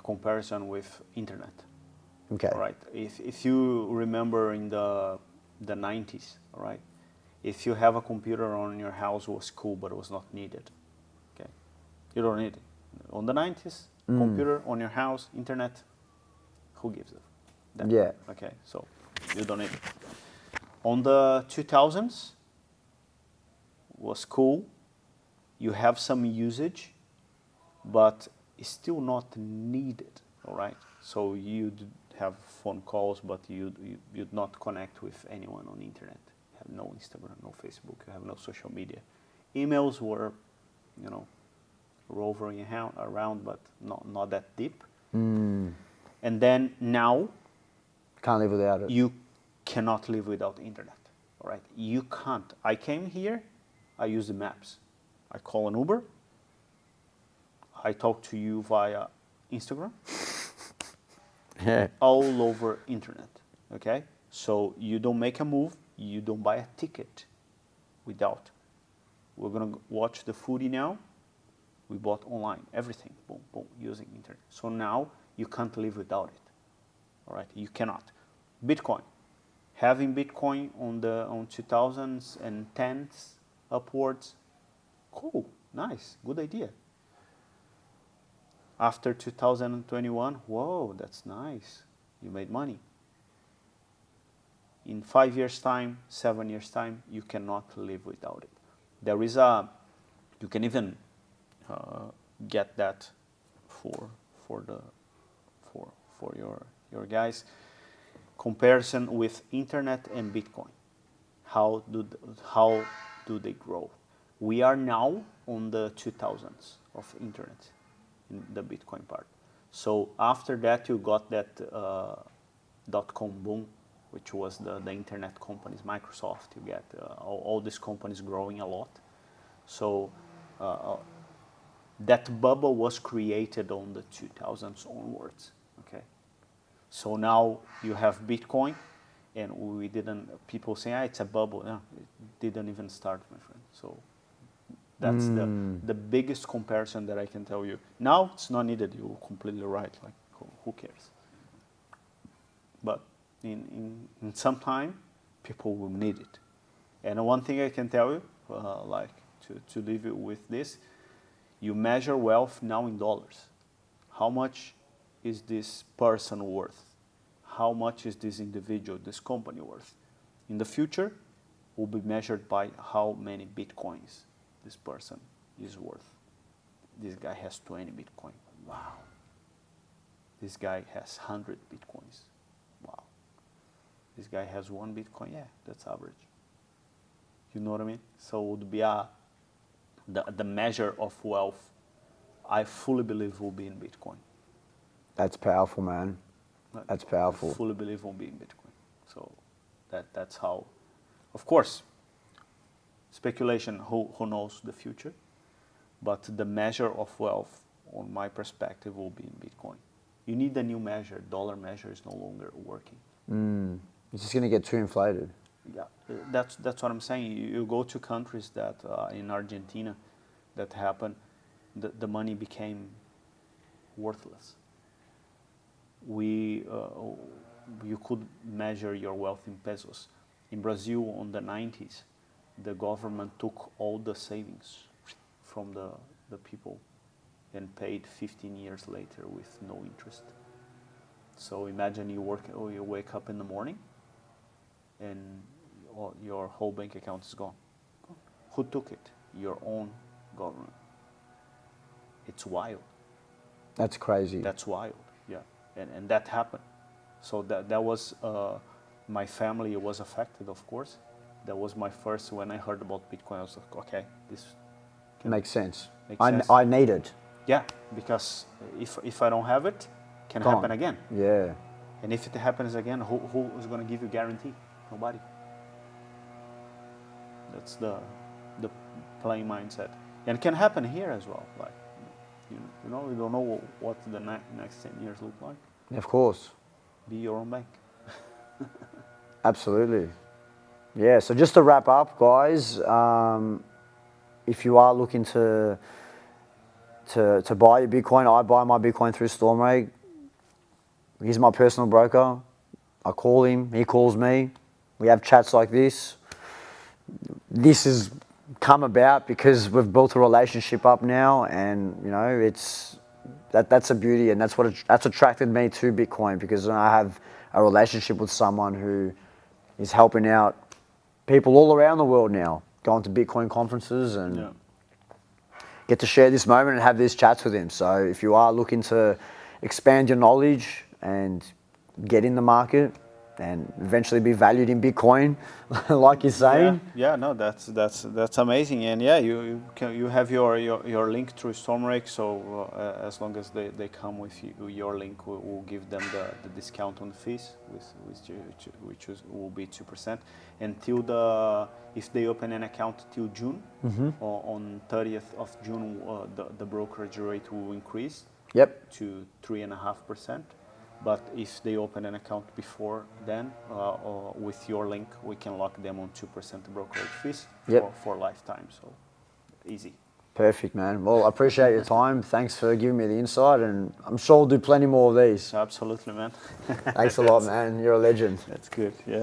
comparison with internet. Okay. Right. If you remember in the 90s, all right, if you have a computer on your house, it was cool, but it was not needed. Okay, you don't need it. On the 90s, computer on your house, internet, who gives it? That. Yeah. Okay, so you don't need it. On the 2000s, was cool. You have some usage, but it's still not needed. All right. So you'd have phone calls, but you'd not connect with anyone on the internet. You have no Instagram, no Facebook. You have no social media. Emails were, rovering around, but not that deep. And then now, Can't live without it. you cannot live without the internet. All right, you can't. I came here, I use the maps. I call an Uber. I talk to you via Instagram. Yeah. All over internet. Okay, so you don't make a move. You don't buy a ticket without. We're gonna watch the footy now. We bought online everything, boom, boom, using internet. So now you can't live without it. All right, you cannot. Bitcoin, having Bitcoin on 2010s upwards, cool, nice, good idea. After 2021, whoa, that's nice, you made money. In 5 years' time, 7 years' time, you cannot live without it. There is you can even get that for your guys. Comparison with internet and Bitcoin. How do they grow? We are now on the 2000s of internet in the Bitcoin part. So after that, you got that .com boom, which was the internet companies, Microsoft. You get all these companies growing a lot. So that bubble was created on the 2000s onwards. Okay, so now you have Bitcoin, and people say, it's a bubble. No, it didn't even start, my friend. So that's the biggest comparison that I can tell you. Now it's not needed. You're completely right. Like, who cares? But in some time, people will need it. And one thing I can tell you, to leave you with this, you measure wealth now in dollars. How much is this person worth? How much is this individual, this company worth? In the future, will be measured by how many Bitcoins this person is worth. This guy has 20 Bitcoin. Wow. This guy has 100 Bitcoins. Wow. This guy has 1 Bitcoin. Yeah, that's average. You know what I mean? So it would be the measure of wealth, I fully believe, will be in Bitcoin. That's powerful, man. That's powerful. I fully believe will be in Bitcoin. So that's how, of course, speculation, who knows the future, but the measure of wealth, on my perspective, will be in Bitcoin. You need a new measure. Dollar measure is no longer working. It's just going to get too inflated. Yeah, that's what I'm saying. You go to countries that in Argentina that happened, the money became worthless. You could measure your wealth in pesos. In Brazil, on the 90s, the government took all the savings from the people and paid 15 years later with no interest. So imagine you wake up in the morning and your whole bank account is gone. Who took it? Your own government. It's wild. That's crazy. That's wild, yeah. And that happened. So that was, my family was affected, of course. That was my first, when I heard about Bitcoin, I was like, okay, this Makes sense. makes sense. I need it. Yeah, because if I don't have it, can Gone. happen again. Yeah. And if it happens again, who is going to give you guarantee? Nobody. That's the playing mindset. And it can happen here as well. Like, you know, you don't know what the next 10 years look like. Of course. Be your own bank. Absolutely. Yeah, so just to wrap up, guys, if you are looking to buy your Bitcoin, I buy my Bitcoin through Stormrake. He's my personal broker. I call him, he calls me. We have chats like this. This has come about because we've built a relationship up now, and you know, that's a beauty, and that's attracted me to Bitcoin, because I have a relationship with someone who is helping out people all around the world now, going to Bitcoin conferences and get to share this moment and have these chats with him. So if you are looking to expand your knowledge and get in the market and eventually be valued in Bitcoin, like you're saying. Yeah, no, that's amazing. And yeah, you have your link through Stormrake. So as long as they come with your link, we'll give them the discount on the fees, which will be 2%. Until if they open an account till June, or on 30th of June, the brokerage rate will increase. Yep. To 3.5%. But if they open an account before then, or with your link, we can lock them on 2% brokerage fees for lifetime. So easy. Perfect, man. Well, I appreciate your time. Thanks for giving me the insight, and I'm sure we'll do plenty more of these. Absolutely, man. Thanks a lot, man. You're a legend. That's good. Yeah.